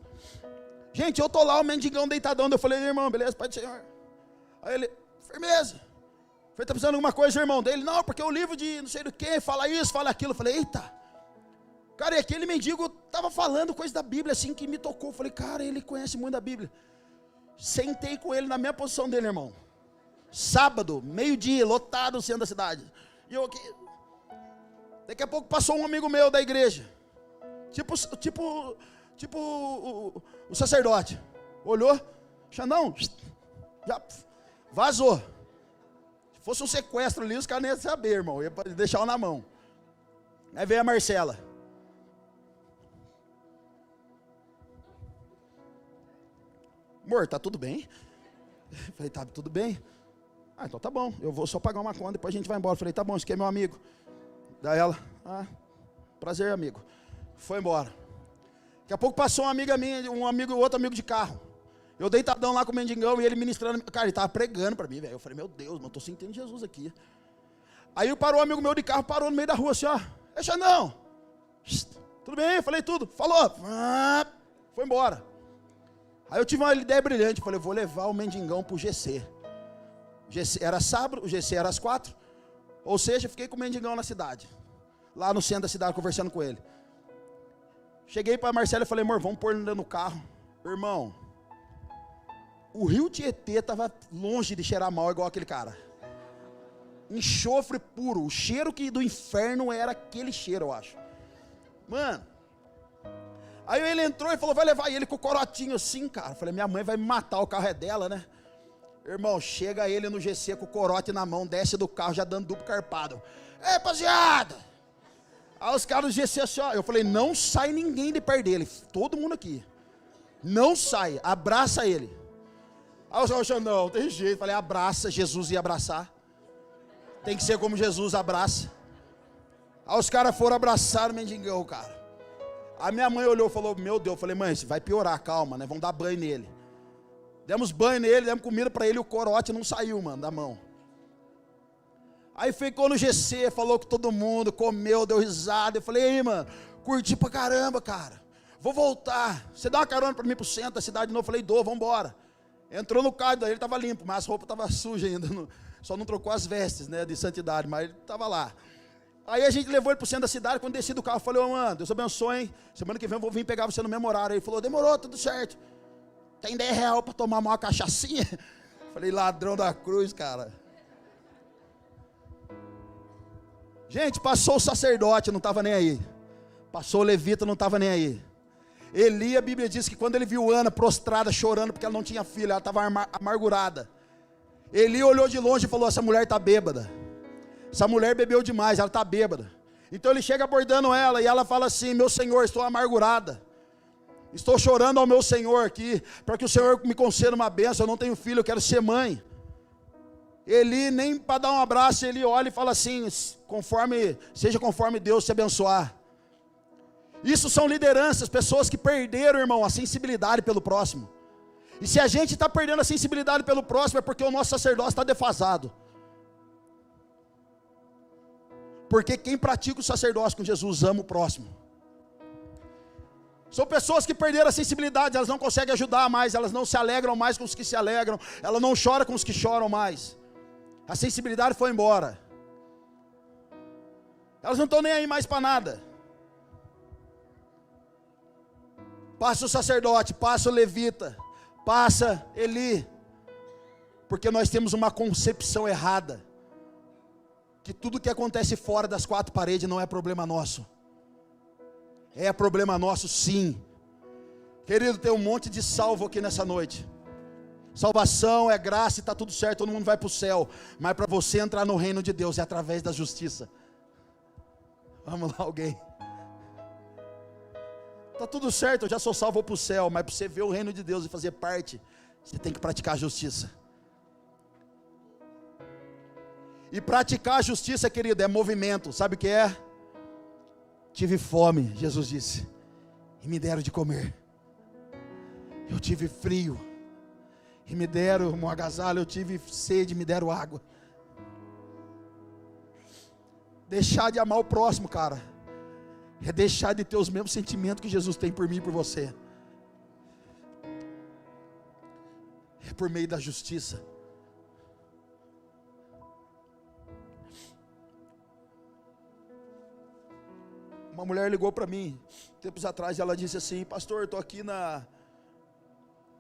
Speaker 1: Gente, eu tô lá, o mendigão deitadão. Eu falei, irmão, beleza, Pai do Senhor. Aí ele, firmeza. Eu falei, tá precisando de alguma coisa, irmão? Dele, não, porque o livro de não sei do que, fala isso, fala aquilo. Eu falei, eita. Cara, e aquele mendigo tava falando coisa da Bíblia, assim, que me tocou. Eu falei, cara, ele conhece muito da Bíblia. Sentei com ele na mesma posição dele, irmão. Sábado, meio-dia, lotado no centro da cidade. E eu aqui. Daqui a pouco passou um amigo meu da igreja. Tipo o sacerdote. Olhou, Xandão, já vazou. Se fosse um sequestro ali, os caras não iam saber, irmão. Ia deixar na mão. Aí veio a Marcela. Amor, tá tudo bem? Falei, tá tudo bem? Ah, então tá bom, eu vou só pagar uma conta, depois a gente vai embora. Falei, tá bom, esse aqui é meu amigo. Daí ela, prazer, amigo. Foi embora. Daqui a pouco passou uma amiga minha, outro amigo de carro. Eu deitadão lá com o mendigão e ele ministrando. Cara, ele tava pregando pra mim, velho. Eu falei, meu Deus, mano, tô sentindo Jesus aqui. Aí parou um amigo meu de carro, parou no meio da rua assim, ó. Ei, Xandão, tudo bem? Eu falei tudo. Falou. Foi embora. Aí eu tive uma ideia brilhante. Falei, vou levar o mendigão pro GC. Era sábado, o GC era às 4. Ou seja, fiquei com o mendigão na cidade. Lá no centro da cidade, conversando com ele. Cheguei para a Marcela e falei, amor, vamos pôr ele no carro. Irmão, o rio Tietê estava longe de cheirar mal igual aquele cara. Enxofre puro. O cheiro do inferno era aquele cheiro, eu acho. Mano. Aí ele entrou e falou, vai levar ele com o corotinho assim, cara. Falei, minha mãe vai me matar, o carro é dela, né? Irmão, chega ele no GC com o corote na mão, desce do carro já dando duplo carpado. Ei, rapaziada! Aí os caras do GC assim, ó. Eu falei, não sai ninguém de perto dele. Todo mundo aqui. Não sai, abraça ele. Aí o senhor, não, tem jeito. Falei, abraça, Jesus ia abraçar. Tem que ser como Jesus abraça. Aí os caras foram abraçar o mendigão, cara. A minha mãe olhou e falou, meu Deus. Eu falei, mãe, vai piorar, calma, né? Vamos dar banho nele. Demos banho nele, demos comida para ele, o corote não saiu, mano, da mão. Aí ficou no GC, falou com todo mundo, comeu, deu risada. Eu falei, aí, mano, curti pra caramba, cara. Vou voltar. Você dá uma carona para mim pro centro da cidade de novo? Eu falei, dou, vamos embora. Entrou no carro, daí ele tava limpo, mas as roupas estavam sujas ainda. Só não trocou as vestes, né, de santidade, mas ele tava lá. Aí a gente levou ele pro centro da cidade, quando desci do carro, eu falei, ô, mano, Deus abençoe, hein? Semana que vem eu vou vir pegar você no mesmo horário. Ele falou, demorou, tudo certo. Tem R$10 para tomar uma cachaçinha? Falei, ladrão da cruz, cara. Gente, passou o sacerdote, não estava nem aí. Passou o levita, não estava nem aí. Eli, a Bíblia diz que quando ele viu Ana prostrada, chorando, porque ela não tinha filho, ela estava amargurada. Eli olhou de longe e falou, essa mulher está bêbada. Essa mulher bebeu demais, ela está bêbada. Então ele chega abordando ela e ela fala assim, meu Senhor, estou amargurada. Estou chorando ao meu Senhor aqui, para que o Senhor me conceda uma bênção. Eu não tenho filho, eu quero ser mãe. Ele nem para dar um abraço, ele olha e fala assim, seja conforme Deus te abençoar. Isso são lideranças, pessoas que perderam, irmão, a sensibilidade pelo próximo. E se a gente está perdendo a sensibilidade pelo próximo, é porque o nosso sacerdócio está defasado. Porque quem pratica o sacerdócio com Jesus ama o próximo. São pessoas que perderam a sensibilidade, elas não conseguem ajudar mais, elas não se alegram mais com os que se alegram, elas não choram com os que choram mais. A sensibilidade foi embora. Elas não estão nem aí mais para nada. Passa o sacerdote, passa o levita, passa Eli. Porque nós temos uma concepção errada. Que tudo que acontece fora das quatro paredes não é problema nosso. É problema nosso, sim. Querido, tem um monte de salvo aqui nessa noite. Salvação é graça e está tudo certo, todo mundo vai para o céu. Mas para você entrar no reino de Deus é através da justiça. Vamos lá, alguém. Está tudo certo, eu já sou salvo, vou para o céu. Mas para você ver o reino de Deus e fazer parte, você tem que praticar a justiça. E praticar a justiça, querido, é movimento. Sabe o que é? Tive fome, Jesus disse, e me deram de comer. Eu tive frio, e me deram um agasalho. Eu tive sede, e me deram água. Deixar de amar o próximo, cara, é deixar de ter os mesmos sentimentos que Jesus tem por mim e por você. É por meio da justiça. Uma mulher ligou para mim, tempos atrás, e ela disse assim, pastor, eu estou aqui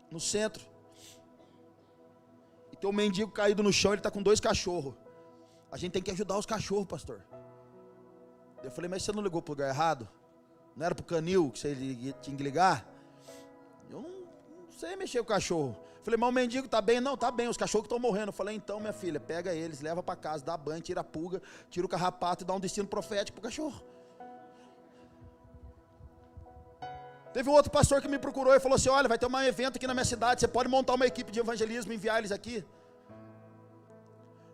Speaker 1: no centro, e tem um mendigo caído no chão, ele está com 2 cachorros. A gente tem que ajudar os cachorros, pastor. Eu falei, mas você não ligou para o lugar errado? Não era para o canil que você tinha que ligar? Eu não sei mexer com o cachorro. Eu falei, mas o mendigo está bem? Não, está bem, os cachorros estão morrendo. Eu falei, então minha filha, pega eles, leva para casa, dá banho, tira a pulga, tira o carrapato e dá um destino profético para o cachorro. Teve um outro pastor que me procurou e falou assim, olha, vai ter um evento aqui na minha cidade, você pode montar uma equipe de evangelismo e enviar eles aqui?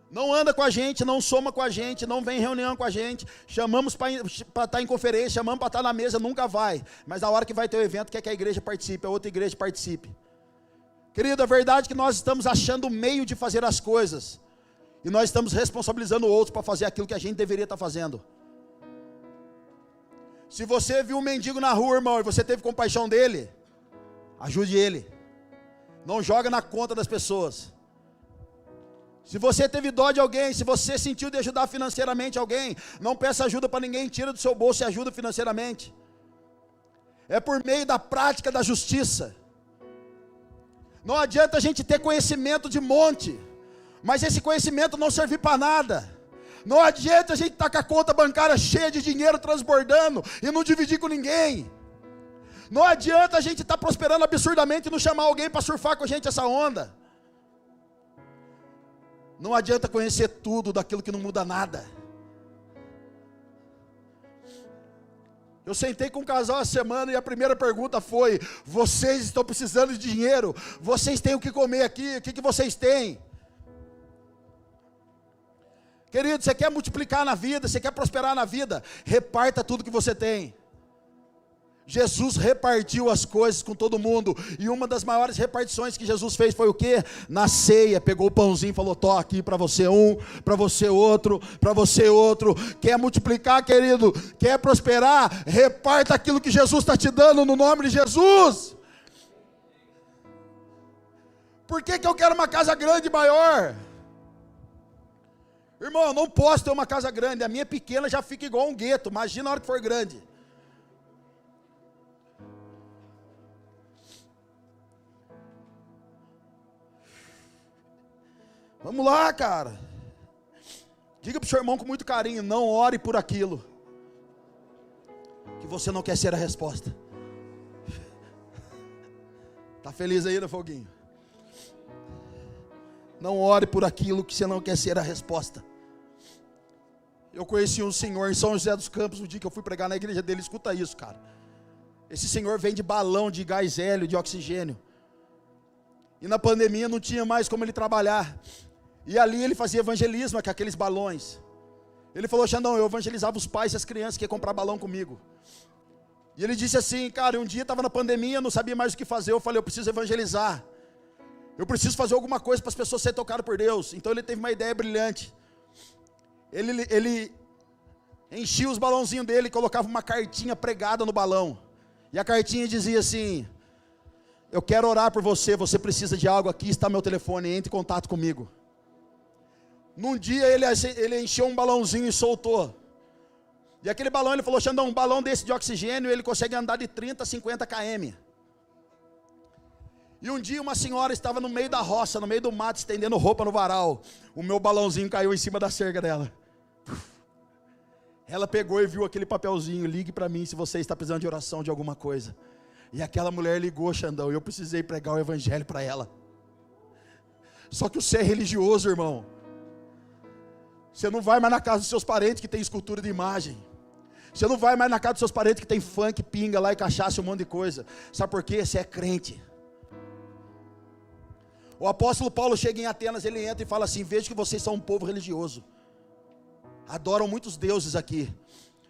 Speaker 1: Não anda com a gente, não soma com a gente, não vem em reunião com a gente, chamamos para estar em conferência, chamamos para estar na mesa, nunca vai. Mas na hora que vai ter o evento, quer que a igreja participe, a outra igreja participe. Querido, a verdade é que nós estamos achando o meio de fazer as coisas, e nós estamos responsabilizando outros para fazer aquilo que a gente deveria estar fazendo. Se você viu um mendigo na rua, irmão, e você teve compaixão dele, ajude ele. Não joga na conta das pessoas. Se você teve dó de alguém, se você sentiu de ajudar financeiramente alguém, não peça ajuda para ninguém, tira do seu bolso e ajuda financeiramente. É por meio da prática da justiça. Não adianta a gente ter conhecimento de monte, mas esse conhecimento não servir para nada. Não adianta a gente estar com a conta bancária cheia de dinheiro transbordando e não dividir com ninguém. Não adianta a gente estar prosperando absurdamente e não chamar alguém para surfar com a gente essa onda. Não adianta conhecer tudo daquilo que não muda nada. Eu sentei com um casal essa semana e a primeira pergunta foi: vocês estão precisando de dinheiro? Vocês têm o que comer aqui? O que vocês têm? Querido, você quer multiplicar na vida, você quer prosperar na vida, reparta tudo que você tem. Jesus repartiu as coisas com todo mundo, e uma das maiores repartições que Jesus fez foi o quê? Na ceia, pegou o pãozinho e falou, tô aqui para você um, para você outro, para você outro. Quer multiplicar, querido? Quer prosperar? Reparta aquilo que Jesus está te dando no nome de Jesus. Por que eu quero uma casa grande e maior? Irmão, eu não posso ter uma casa grande, a minha pequena já fica igual um gueto, imagina a hora que for grande. Vamos lá, cara. Diga para o seu irmão com muito carinho, não ore por aquilo que você não quer ser a resposta. Tá feliz aí, né, Foguinho? Não ore por aquilo que você não quer ser a resposta. Eu conheci um senhor em São José dos Campos, no dia que eu fui pregar na igreja dele, escuta isso, cara. Esse senhor vende balão de gás hélio, de oxigênio. E na pandemia não tinha mais como ele trabalhar. E ali ele fazia evangelismo com aqueles balões. Ele falou, Xandão, eu evangelizava os pais e as crianças que iam comprar balão comigo. E ele disse assim, cara, um dia estava na pandemia, não sabia mais o que fazer. Eu falei, eu preciso evangelizar. Eu preciso fazer alguma coisa para as pessoas serem tocadas por Deus. Então ele teve uma ideia brilhante. Ele enchia os balãozinhos dele e colocava uma cartinha pregada no balão. E a cartinha dizia assim, eu quero orar por você, você precisa de algo, aqui está meu telefone, entre em contato comigo. Num dia ele encheu um balãozinho e soltou. E aquele balão, ele falou, Xandão, um balão desse de oxigênio, ele consegue andar de 30 a 50 km. E um dia uma senhora estava no meio da roça, no meio do mato, estendendo roupa no varal. O meu balãozinho caiu em cima da cerca dela. Ela pegou e viu aquele papelzinho, ligue para mim se você está precisando de oração de alguma coisa. E aquela mulher ligou, Xandão, e eu precisei pregar o evangelho para ela. Só que você é religioso, irmão. Você não vai mais na casa dos seus parentes que tem escultura de imagem. Você não vai mais na casa dos seus parentes que tem funk, pinga lá e cachaça, um monte de coisa. Sabe por quê? Você é crente. O apóstolo Paulo chega em Atenas, ele entra e fala assim, vejo que vocês são um povo religioso. Adoram muitos deuses aqui.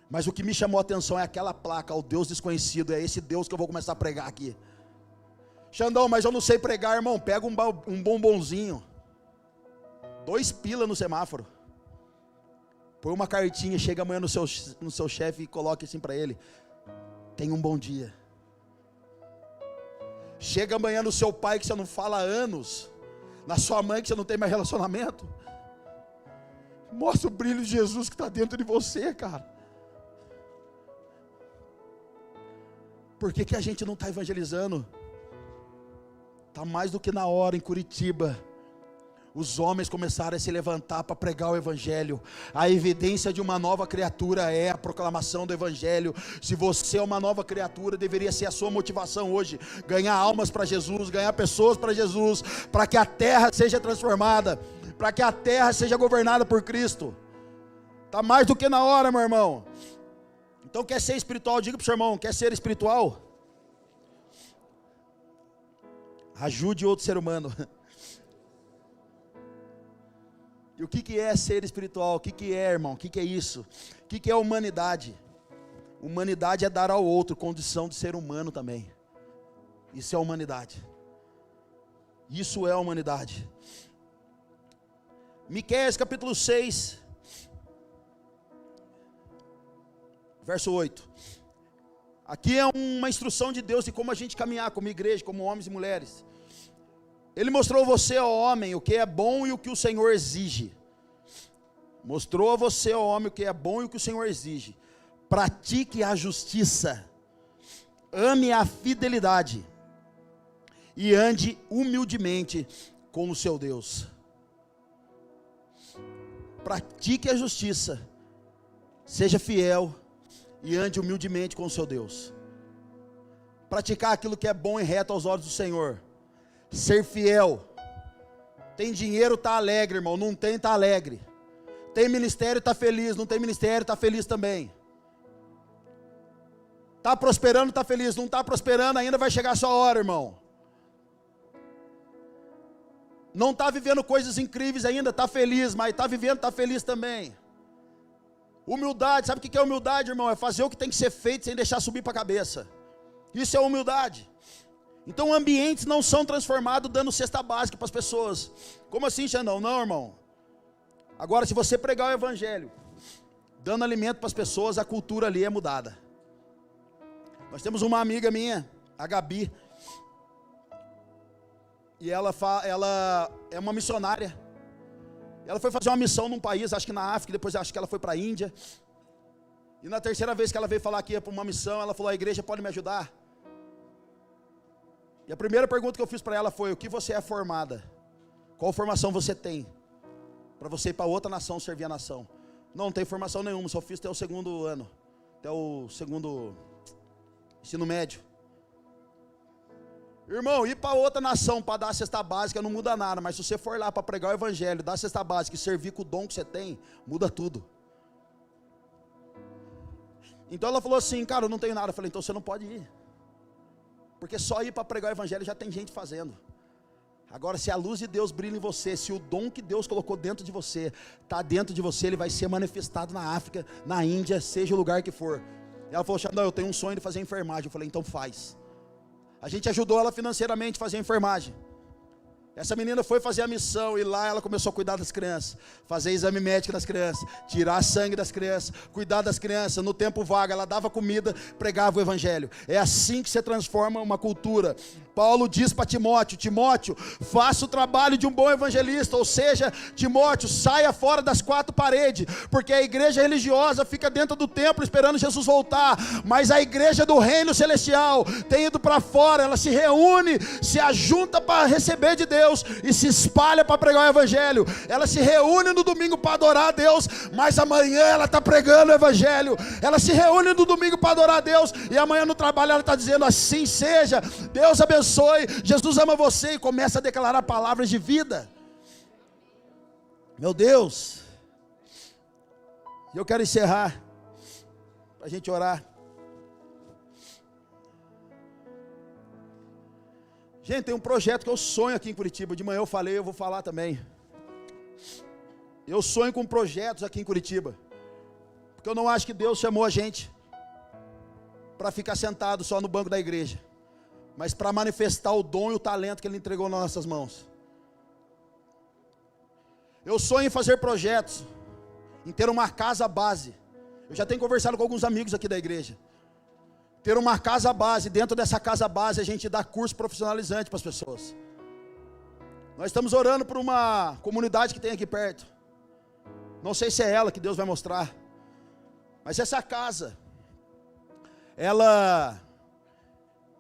Speaker 1: Mas o que me chamou a atenção é aquela placa, o Deus desconhecido, é esse Deus que eu vou começar a pregar aqui. Xandão, mas eu não sei pregar, irmão, pega um bombonzinho. 2 pila no semáforo. Põe uma cartinha, chega amanhã no seu chefe e coloque assim para ele. Tenha um bom dia. Chega amanhã no seu pai que você não fala há anos. Na sua mãe que você não tem mais relacionamento. Mostra o brilho de Jesus que está dentro de você, cara. Por que a gente não está evangelizando? Está mais do que na hora em Curitiba. os homens começaram a se levantar para pregar o evangelho. A evidência de uma nova criatura é a proclamação do evangelho. Se você é uma nova criatura, deveria ser a sua motivação hoje, ganhar almas para Jesus, ganhar pessoas para Jesus, para que a terra seja transformada, para que a terra seja governada por Cristo. Está mais do que na hora, meu irmão. Então, quer ser espiritual? Diga para o seu irmão, quer ser espiritual? Ajude outro ser humano. E o que é ser espiritual? O que é, irmão? O que é isso? O que é humanidade? Humanidade é dar ao outro condição de ser humano também. Isso é humanidade. Isso é humanidade. Miqueias capítulo 6, verso 8. Aqui é uma instrução de Deus de como a gente caminhar como igreja, como homens e mulheres. Ele mostrou a você, ó homem, o que é bom e o que o Senhor exige. Mostrou a você, ó homem, o que é bom e o que o Senhor exige. Pratique a justiça, ame a fidelidade e ande humildemente com o seu Deus. Pratique a justiça, seja fiel e ande humildemente com o seu Deus. Praticar aquilo que é bom e reto aos olhos do Senhor. Ser fiel. Tem dinheiro, está alegre, irmão. Não tem, está alegre. Tem ministério, está feliz. Não tem ministério, está feliz também. Está prosperando, está feliz. Não está prosperando, ainda vai chegar a sua hora, irmão. Não está vivendo coisas incríveis ainda, está feliz, mas está vivendo, está feliz também. Humildade, sabe o que é humildade, irmão? É fazer o que tem que ser feito sem deixar subir para a cabeça. Isso é humildade. Então ambientes não são transformados dando cesta básica para as pessoas. Como assim, Xandão? Não, irmão. Agora, se você pregar o evangelho, dando alimento para as pessoas, a cultura ali é mudada. Nós temos uma amiga minha, a Gabi, e ela é uma missionária. Ela foi fazer uma missão num país, acho que na África, depois acho que ela foi para a Índia. E na terceira vez que ela veio falar que ia para uma missão, ela falou: a igreja pode me ajudar? E a primeira pergunta que eu fiz para ela foi: o que você é formada? Qual formação você tem? Para você ir para outra nação, servir a nação. Não tem formação nenhuma, só fiz até o segundo ano. Até o segundo ensino médio. Irmão, ir para outra nação para dar a cesta básica não muda nada. Mas se você for lá para pregar o evangelho, dar a cesta básica e servir com o dom que você tem, muda tudo. Então ela falou assim: cara, eu não tenho nada. Eu falei: então você não pode ir. Porque só ir para pregar o evangelho já tem gente fazendo. Agora, se a luz de Deus brilha em você, se o dom que Deus colocou dentro de você está dentro de você, ele vai ser manifestado na África, na Índia, seja o lugar que for. E ela falou: não, eu tenho um sonho de fazer enfermagem. Eu falei: então faz. A gente ajudou ela financeiramente a fazer a enfermagem. Essa menina foi fazer a missão e lá ela começou a cuidar das crianças, fazer exame médico das crianças, tirar sangue das crianças, cuidar das crianças. No tempo vago ela dava comida, pregava o evangelho. É assim que se transforma uma cultura. Paulo diz para Timóteo: Timóteo, faça o trabalho de um bom evangelista. Ou seja, Timóteo, saia fora das quatro paredes, porque a igreja religiosa fica dentro do templo esperando Jesus voltar, mas a igreja do reino celestial tem ido para fora. Ela se reúne, se ajunta para receber de Deus e se espalha para pregar o evangelho. Ela se reúne no domingo para adorar a Deus, mas amanhã ela está pregando o evangelho. Ela se reúne no domingo para adorar a Deus e amanhã no trabalho ela está dizendo: assim seja, Deus abençoe, Jesus ama você, e começa a declarar palavras de vida. Meu Deus. E eu quero encerrar para a gente orar. Gente, tem um projeto que eu sonho aqui em Curitiba. De manhã eu falei, eu vou falar também. Eu sonho com projetos aqui em Curitiba, porque eu não acho que Deus chamou a gente para ficar sentado só no banco da igreja, mas para manifestar o dom e o talento que Ele entregou nas nossas mãos. Eu sonho em fazer projetos, em ter uma casa base. Eu já tenho conversado com alguns amigos aqui da igreja. Ter uma casa base, dentro dessa casa base a gente dá curso profissionalizante para as pessoas. Nós estamos orando por uma comunidade que tem aqui perto. Não sei se é ela que Deus vai mostrar, mas essa casa,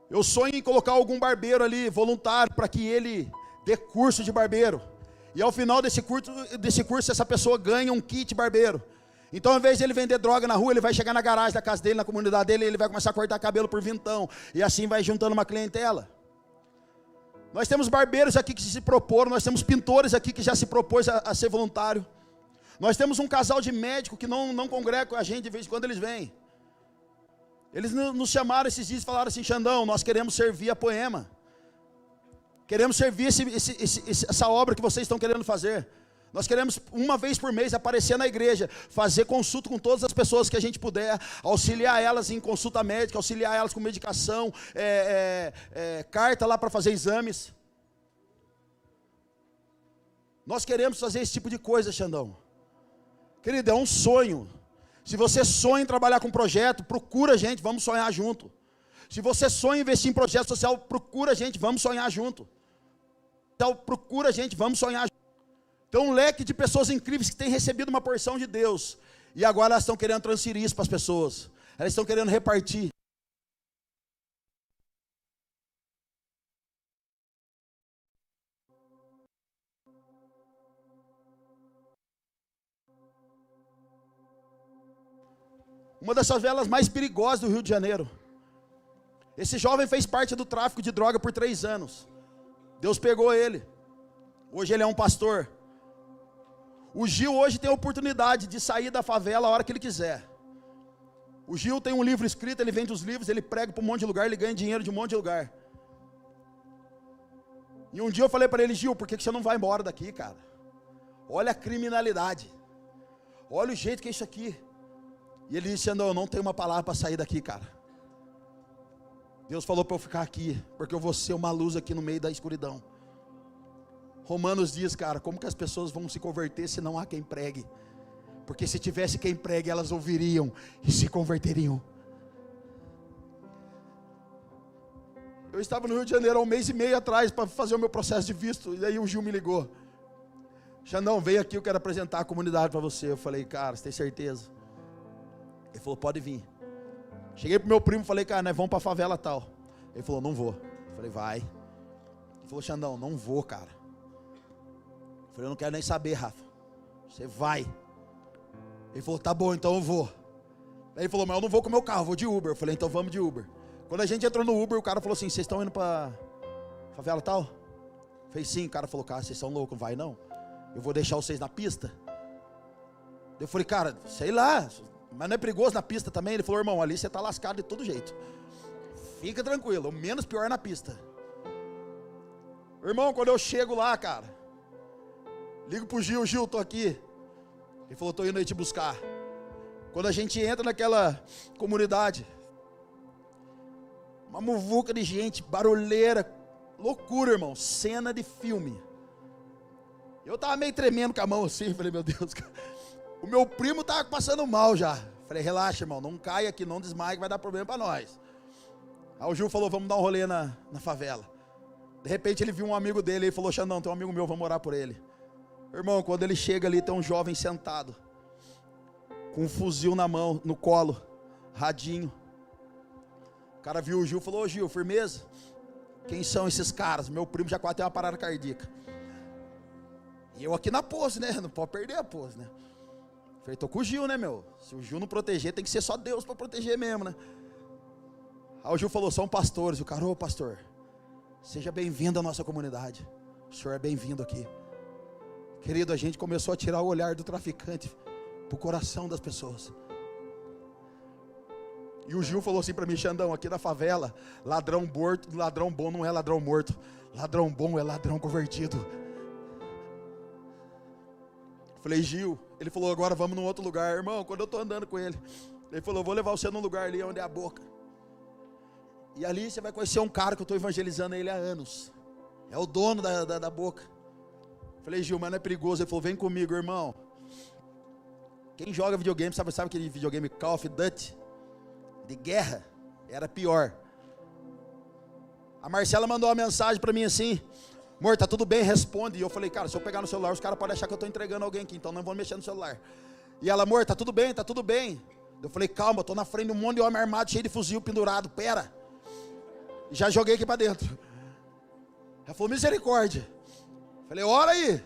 Speaker 1: eu sonho em colocar algum barbeiro ali, voluntário, para que ele dê curso de barbeiro. E ao final desse curso essa pessoa ganha um kit barbeiro. Então, ao invés de ele vender droga na rua, ele vai chegar na garagem da casa dele, na comunidade dele, e ele vai começar a cortar cabelo por vintão. E assim vai juntando uma clientela. Nós temos barbeiros aqui que se proporam, nós temos pintores aqui que já se propôs a ser voluntário. Nós temos um casal de médicos que não congrega com a gente, de vez em quando eles vêm. Eles nos chamaram esses dias e falaram assim: Xandão, nós queremos servir a Poema. Queremos servir essa obra que vocês estão querendo fazer. Nós queremos uma vez por mês aparecer na igreja, fazer consulta com todas as pessoas que a gente puder, auxiliar elas em consulta médica, auxiliar elas com medicação, carta lá para fazer exames. Nós queremos fazer esse tipo de coisa, Xandão. Querido, é um sonho. Se você sonha em trabalhar com projeto, procura a gente, vamos sonhar junto. Se você sonha em investir em projeto social, procura a gente, vamos sonhar junto. Então, procura a gente, vamos sonhar junto. Então, um leque de pessoas incríveis que têm recebido uma porção de Deus. E agora elas estão querendo transferir isso para as pessoas. Elas estão querendo repartir. Uma das favelas mais perigosas do Rio de Janeiro. Esse jovem fez parte do tráfico de droga por 3 anos. Deus pegou ele. Hoje ele é um pastor. O Gil hoje tem a oportunidade de sair da favela a hora que ele quiser. O Gil tem um livro escrito, ele vende os livros, ele prega para um monte de lugar, ele ganha dinheiro de um monte de lugar. E um dia eu falei para ele: Gil, por que você não vai embora daqui, cara? Olha a criminalidade. Olha o jeito que é isso aqui. E ele disse: não, eu não tenho uma palavra para sair daqui, cara. Deus falou para eu ficar aqui, porque eu vou ser uma luz aqui no meio da escuridão. Romanos diz, cara, como que as pessoas vão se converter se não há quem pregue? Porque se tivesse quem pregue, elas ouviriam e se converteriam. Eu estava no Rio de Janeiro há 1 mês e meio atrás para fazer o meu processo de visto. E aí o Gil me ligou: Xandão, vem aqui, eu quero apresentar a comunidade para você. Eu falei: cara, você tem certeza? Ele falou: pode vir. Cheguei pro meu primo e falei: cara, nós vamos para a favela tal. Ele falou: não vou. Eu falei: vai. Ele falou: Xandão, não vou, cara. Eu falei: eu não quero nem saber, Rafa. Você vai. Ele falou: tá bom, então eu vou. Aí ele falou: mas eu não vou com o meu carro, eu vou de Uber. Eu falei: então vamos de Uber. Quando a gente entrou no Uber, o cara falou assim: vocês estão indo para favela tal? Eu falei: sim. O cara falou: cara, vocês são loucos, não vai não? Eu vou deixar vocês na pista. Eu falei: cara, sei lá, mas não é perigoso na pista também? Ele falou: irmão, ali você está lascado de todo jeito. Fica tranquilo, o menos pior é na pista. Irmão, quando eu chego lá, cara, ligo pro Gil: Gil, tô aqui. Ele falou: tô indo aí te buscar. Quando a gente entra naquela comunidade, uma muvuca de gente, barulheira, loucura, irmão, cena de filme. Eu tava meio tremendo com a mão assim, falei: meu Deus, cara. O meu primo tava passando mal já. Falei: relaxa, irmão, não caia aqui, não desmaie, que vai dar problema para nós. Aí o Gil falou: vamos dar um rolê na favela. De repente ele viu um amigo dele, ele falou: Xandão, tem um amigo meu, vamos orar por ele. Irmão, quando ele chega ali, tem um jovem sentado, com um fuzil na mão, no colo, radinho. O cara viu o Gil e falou: ô Gil, firmeza? Quem são esses caras? Meu primo já quase tem uma parada cardíaca. E eu aqui na pose, né? Não pode perder a pose, né? Falei: tô com o Gil, né, meu? Se o Gil não proteger, tem que ser só Deus para proteger mesmo, né? Aí o Gil falou: são pastores. E o cara: ô pastor, seja bem-vindo à nossa comunidade. O senhor é bem-vindo aqui. Querido, a gente começou a tirar o olhar do traficante para o coração das pessoas. E o Gil falou assim para mim: Xandão, aqui na favela, ladrão bom não é ladrão morto. Ladrão bom é ladrão convertido. Falei: Gil. Ele falou: agora vamos num outro lugar. Irmão, quando eu estou andando com ele, ele falou: vou levar você num lugar ali onde é a boca. E ali você vai conhecer um cara que eu estou evangelizando ele há anos. É o dono da boca. Falei: Gil, mas não é perigoso? Ele falou: vem comigo, irmão. Quem joga videogame, sabe aquele videogame Call of Duty? De guerra, era pior. A Marcela mandou uma mensagem para mim assim: amor, tá tudo bem? Responde. E eu falei: cara, se eu pegar no celular, os caras podem achar que eu estou entregando alguém aqui, então não vou mexer no celular. E ela: amor, tá tudo bem, tá tudo bem. Eu falei: calma, eu estou na frente de um monte de homem armado, cheio de fuzil pendurado, pera. E já joguei aqui para dentro. Ela falou: misericórdia. Falei: ora aí.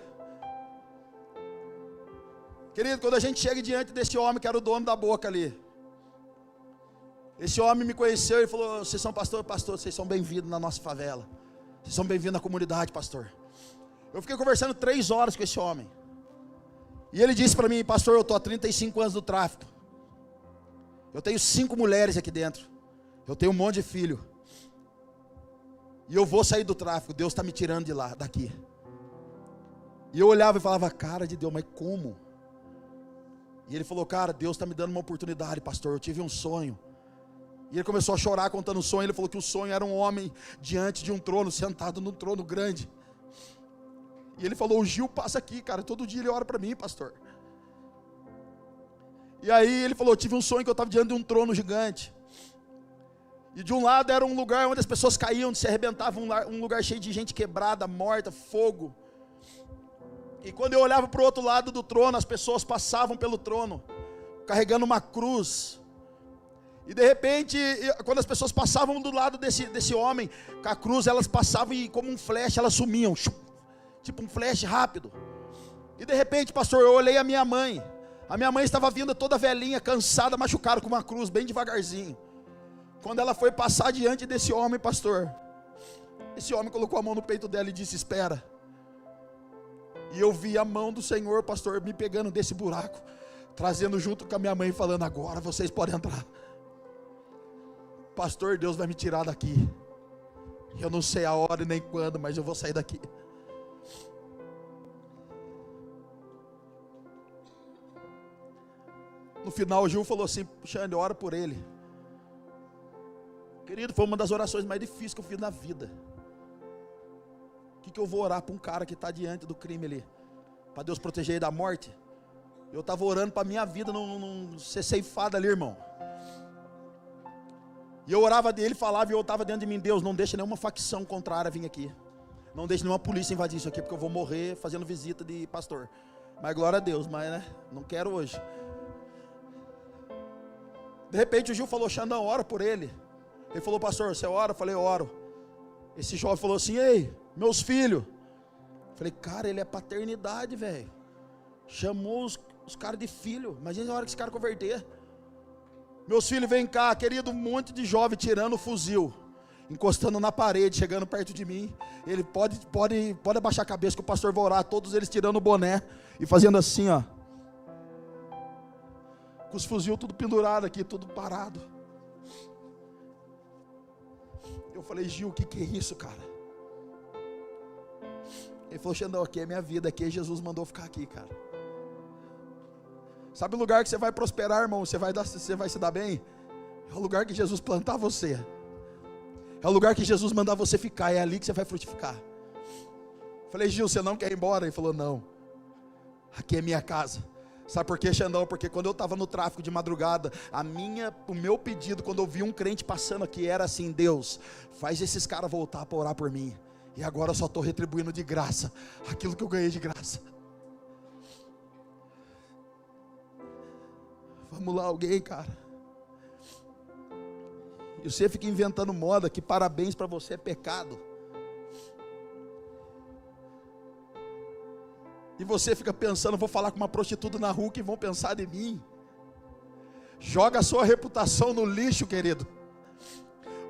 Speaker 1: Querido, quando a gente chega diante desse homem que era o dono da boca ali, esse homem me conheceu e falou: vocês são pastor? Pastor, vocês são bem-vindos na nossa favela, vocês são bem-vindos na comunidade, pastor. Eu fiquei conversando 3 horas com esse homem, e ele disse para mim: pastor, eu estou há 35 anos no tráfico, eu tenho 5 mulheres aqui dentro, eu tenho um monte de filho, e eu vou sair do tráfico, Deus está me tirando de lá, daqui. E eu olhava e falava: cara de Deus, mas como? E ele falou: cara, Deus está me dando uma oportunidade, pastor, eu tive um sonho. E ele começou a chorar contando o sonho. Ele falou que o sonho era um homem diante de um trono, sentado num trono grande. E ele falou: o Gil passa aqui, cara, todo dia ele ora para mim, pastor. E aí ele falou: eu tive um sonho que eu estava diante de um trono gigante. E de um lado era um lugar onde as pessoas caíam, se arrebentavam, um lugar cheio de gente quebrada, morta, fogo. E quando eu olhava para o outro lado do trono, as pessoas passavam pelo trono, carregando uma cruz. E de repente, quando as pessoas passavam do lado desse homem, com a cruz, elas passavam e como um flash, elas sumiam. Tipo um flash rápido. E de repente, pastor, eu olhei a minha mãe. A minha mãe estava vindo toda velhinha, cansada, machucada, com uma cruz, bem devagarzinho. Quando ela foi passar diante desse homem, pastor, esse homem colocou a mão no peito dela e disse: espera. E eu vi a mão do Senhor, pastor, me pegando desse buraco, trazendo junto com a minha mãe, falando: agora vocês podem entrar. Pastor, Deus vai me tirar daqui. Eu não sei a hora e nem quando, mas eu vou sair daqui. No final o Gil falou assim: Xande, ora por ele. Querido, foi uma das orações mais difíceis que eu fiz na vida. O que eu vou orar para um cara que está diante do crime ali? Para Deus proteger ele da morte? Eu estava orando para a minha vida não ser ceifada ali, irmão. E eu orava dele, falava e eu estava dentro de mim: Deus, não deixa nenhuma facção contrária vir aqui. Não deixa nenhuma polícia invadir isso aqui, porque eu vou morrer fazendo visita de pastor. Mas glória a Deus, mas né, não quero hoje. De repente o Gil falou: Xandão, ora por ele. Ele falou: pastor, você ora? Eu falei: oro. Esse jovem falou assim: ei, meus filhos. Eu falei: cara, ele é paternidade, velho. Chamou os caras de filho. Imagina a hora que esse cara converter. Meus filhos, vem cá, querido. Um monte de jovem tirando o fuzil, encostando na parede, chegando perto de mim. Ele pode abaixar a cabeça que o pastor vai orar. Todos eles tirando o boné e fazendo assim, ó, com os fuzil tudo pendurado aqui, tudo parado. Eu falei: Gil, o que é isso, cara? Ele falou: Xandão, aqui é minha vida, aqui Jesus mandou ficar aqui, cara. Sabe o lugar que você vai prosperar, irmão? Você vai se dar bem? É o lugar que Jesus plantar você. É o lugar que Jesus mandar você ficar. É ali que você vai frutificar. Falei: Gil, você não quer ir embora? Ele falou: não, aqui é minha casa. Sabe por quê, Xandão? Porque quando eu estava no tráfico de madrugada, o meu pedido, quando eu vi um crente passando aqui, era assim: Deus, faz esses caras voltar para orar por mim. E agora eu só estou retribuindo de graça aquilo que eu ganhei de graça. Vamos lá, alguém, cara. E você fica inventando moda que parabéns para você é pecado. E você fica pensando: vou falar com uma prostituta na rua que vão pensar de mim. Joga a sua reputação no lixo, querido.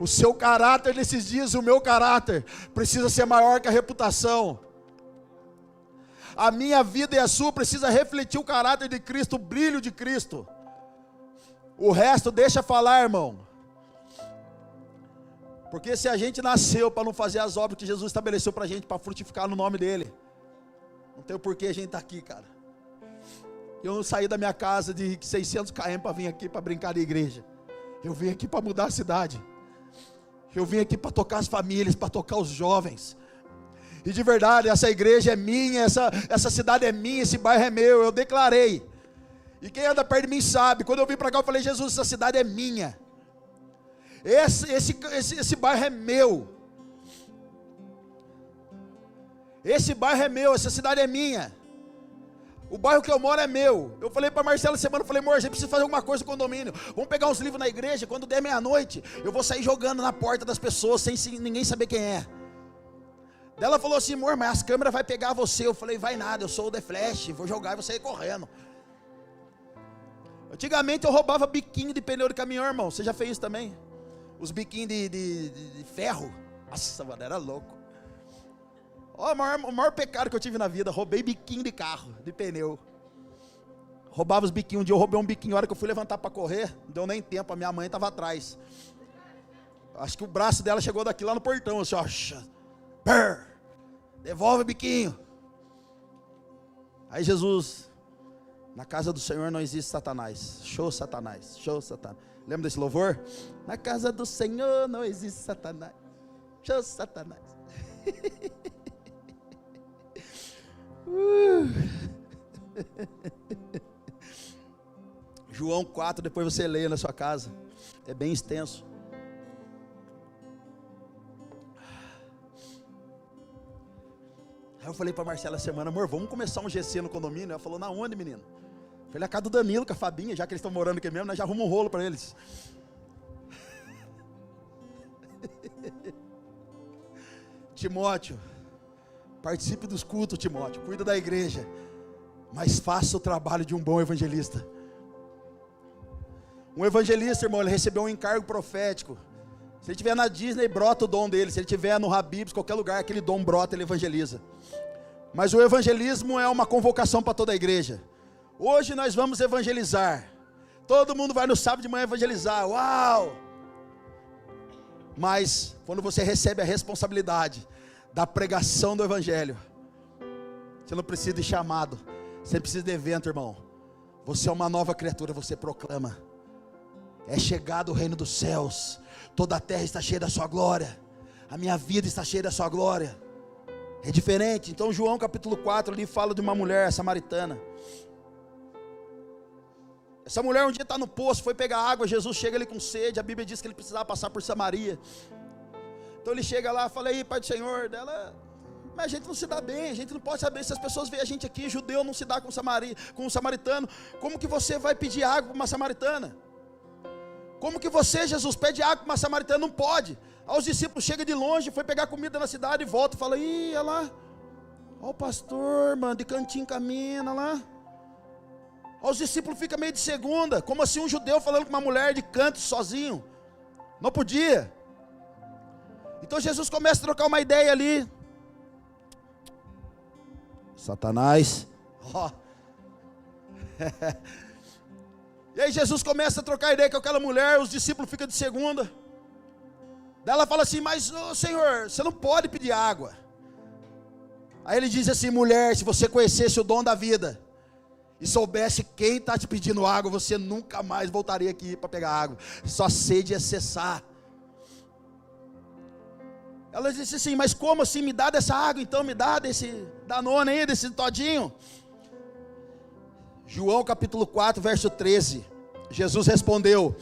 Speaker 1: O seu caráter nesses dias, o meu caráter, precisa ser maior que a reputação. A minha vida e a sua precisa refletir o caráter de Cristo, o brilho de Cristo. O resto deixa falar, irmão. Porque se a gente nasceu para não fazer as obras que Jesus estabeleceu para a gente, para frutificar no nome dEle, não tem o porquê a gente estar aqui, cara. Eu não saí da minha casa de 600 km para vir aqui para brincar de igreja. Eu vim aqui para mudar a cidade. Eu vim aqui para tocar as famílias, para tocar os jovens. E de verdade, essa igreja é minha, essa cidade é minha, esse bairro é meu, eu declarei. E quem anda perto de mim sabe, quando eu vim para cá eu falei: Jesus, essa cidade é minha. Esse bairro é meu. Esse bairro é meu, essa cidade é minha. O bairro que eu moro é meu. Eu falei para Marcela semana, eu falei: amor, a gente precisa fazer alguma coisa no condomínio. Vamos pegar uns livros na igreja, quando der meia-noite, eu vou sair jogando na porta das pessoas, sem ninguém saber quem é. Daí ela falou assim: amor, mas as câmeras vai pegar você. Eu falei: vai nada, eu sou o The Flash, vou jogar e vou sair correndo. Antigamente eu roubava biquinho de pneu de caminhão, irmão. Você já fez isso também? Os biquinhos de ferro. Nossa, mano, era louco. Ó, o maior pecado que eu tive na vida. Roubei biquinho de carro, de pneu. Roubava os biquinhos. Um dia eu roubei um biquinho. A hora que eu fui levantar para correr, não deu nem tempo. A minha mãe estava atrás. Acho que o braço dela chegou daqui lá no portão. Assim, ó. Devolve o biquinho. Aí Jesus... Na casa do Senhor não existe Satanás. Show Satanás, show Satanás. Lembra desse louvor? Na casa do Senhor não existe Satanás. Show Satanás. João 4, depois você leia na sua casa. É bem extenso. Aí eu falei para Marcela essa semana, amor, vamos começar um GC no condomínio? Ela falou, na onde, menino? Eu falei, a casa do Danilo, com a Fabinha, já que eles estão morando aqui mesmo, nós já arrumamos um rolo para eles. Timóteo, participe dos cultos, Timóteo, cuida da igreja, mas faça o trabalho de um bom evangelista. Um evangelista, irmão, ele recebeu um encargo profético. Se ele estiver na Disney, brota o dom dele. Se ele estiver no Habib's, qualquer lugar, aquele dom brota, ele evangeliza. Mas o evangelismo é uma convocação para toda a igreja. Hoje nós vamos evangelizar. Todo mundo vai no sábado de manhã evangelizar. Uau! Mas quando você recebe a responsabilidade da pregação do evangelho, você não precisa de chamado, você precisa de evento, irmão. Você é uma nova criatura, você proclama. É chegado o reino dos céus. Toda a terra está cheia da sua glória. A minha vida está cheia da sua glória. É diferente. Então João capítulo 4 ali fala de uma mulher samaritana. Essa mulher um dia está no poço, foi pegar água. Jesus chega ali com sede. A Bíblia diz que ele precisava passar por Samaria. Então ele chega lá, fala aí, Pai do Senhor dela. Mas a gente não se dá bem, a gente não pode saber. Se as pessoas veem a gente aqui, judeu não se dá com um samaritano, como que você vai pedir água para uma samaritana? Como que você, Jesus, pede água para uma samaritana? Não pode. Aí os discípulos chegam de longe, foi pegar comida na cidade e volta e fala, ih, olha lá, olha o pastor, mano, de cantinho camina lá. Aí os discípulos ficam meio de segunda, como assim um judeu falando com uma mulher de canto sozinho? Não podia. Então Jesus começa a trocar uma ideia ali. Satanás, ó. E aí Jesus começa a trocar ideia com aquela mulher, os discípulos ficam de segunda. Daí ela fala assim, mas oh, Senhor, você não pode pedir água. Aí ele diz assim, mulher, se você conhecesse o dom da vida, e soubesse quem está te pedindo água, você nunca mais voltaria aqui para pegar água. Sua sede ia cessar. Ela disse assim, mas como assim, me dá dessa água então, me dá desse Danone aí, desse todinho. João capítulo 4, verso 13, Jesus respondeu,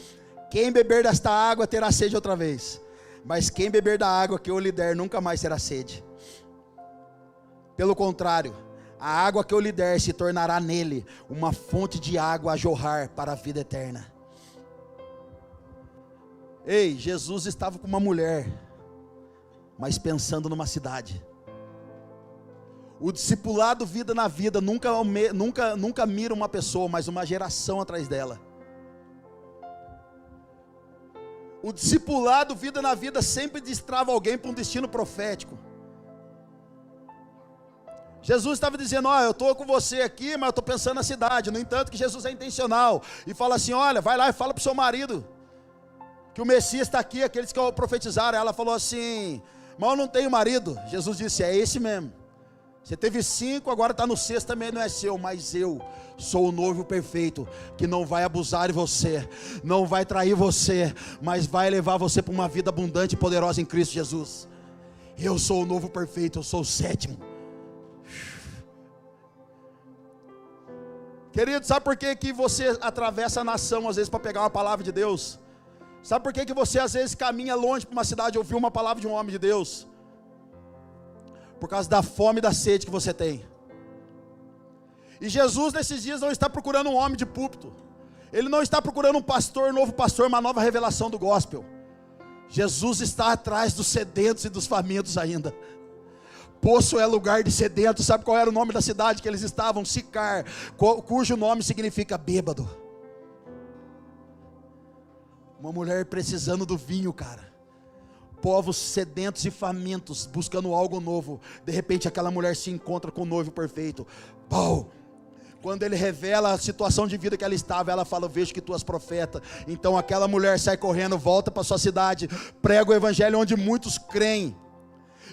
Speaker 1: quem beber desta água terá sede outra vez, mas quem beber da água que eu lhe der, nunca mais terá sede. Pelo contrário, a água que eu lhe der se tornará nele uma fonte de água a jorrar para a vida eterna. Ei, Jesus estava com uma mulher, mas pensando numa cidade. O discipulado vida na vida nunca mira uma pessoa, mas uma geração atrás dela. O discipulado vida na vida sempre destrava alguém para um destino profético. Jesus estava dizendo, ó, eu estou com você aqui, mas eu estou pensando na cidade. No entanto que Jesus é intencional, e fala assim, olha, vai lá e fala para o seu marido, que o Messias está aqui, aqueles que profetizaram. Ela falou assim, mas eu não tenho marido. Jesus disse, é esse mesmo. Você teve 5, agora está no 6, também não é seu, mas eu sou o noivo perfeito, que não vai abusar de você, não vai trair você, mas vai levar você para uma vida abundante e poderosa em Cristo Jesus. Eu sou o noivo perfeito, eu sou o 7º. Querido, sabe por que você atravessa a nação às vezes para pegar uma palavra de Deus? Sabe por que você às vezes caminha longe para uma cidade e ouvir uma palavra de um homem de Deus? Por causa da fome e da sede que você tem. E Jesus nesses dias não está procurando um homem de púlpito. Ele não está procurando um pastor, um novo pastor, uma nova revelação do gospel. Jesus está atrás dos sedentos e dos famintos ainda. Poço é lugar de sedento. Sabe qual era o nome da cidade que eles estavam? Sicar, cujo nome significa bêbado. Uma mulher precisando do vinho, cara. Povos sedentos e famintos, buscando algo novo. De repente aquela mulher se encontra com o noivo perfeito. Pau! Quando ele revela a situação de vida que ela estava, ela fala: vejo que tu és profeta. Então aquela mulher sai correndo, volta para sua cidade, prega o evangelho onde muitos creem.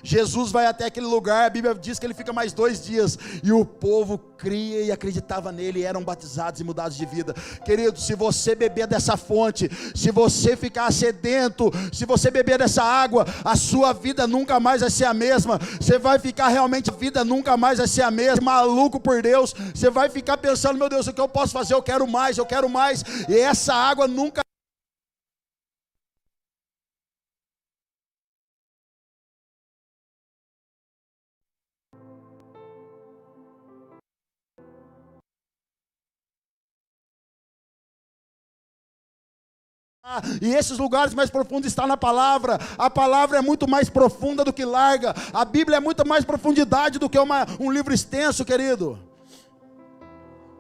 Speaker 1: Jesus vai até aquele lugar, a Bíblia diz que ele fica mais 2 dias, e o povo cria e acreditava nele, e eram batizados e mudados de vida. Querido, se você beber dessa fonte, se você ficar sedento, se você beber dessa água, a sua vida nunca mais vai ser a mesma. Você vai ficar realmente, a vida nunca mais vai ser a mesma, maluco por Deus. Você vai ficar pensando: meu Deus, o que eu posso fazer? Eu quero mais, e essa água nunca. E esses lugares mais profundos estão na palavra. A palavra é muito mais profunda do que larga. A Bíblia é muito mais profundidade do que um livro extenso, querido.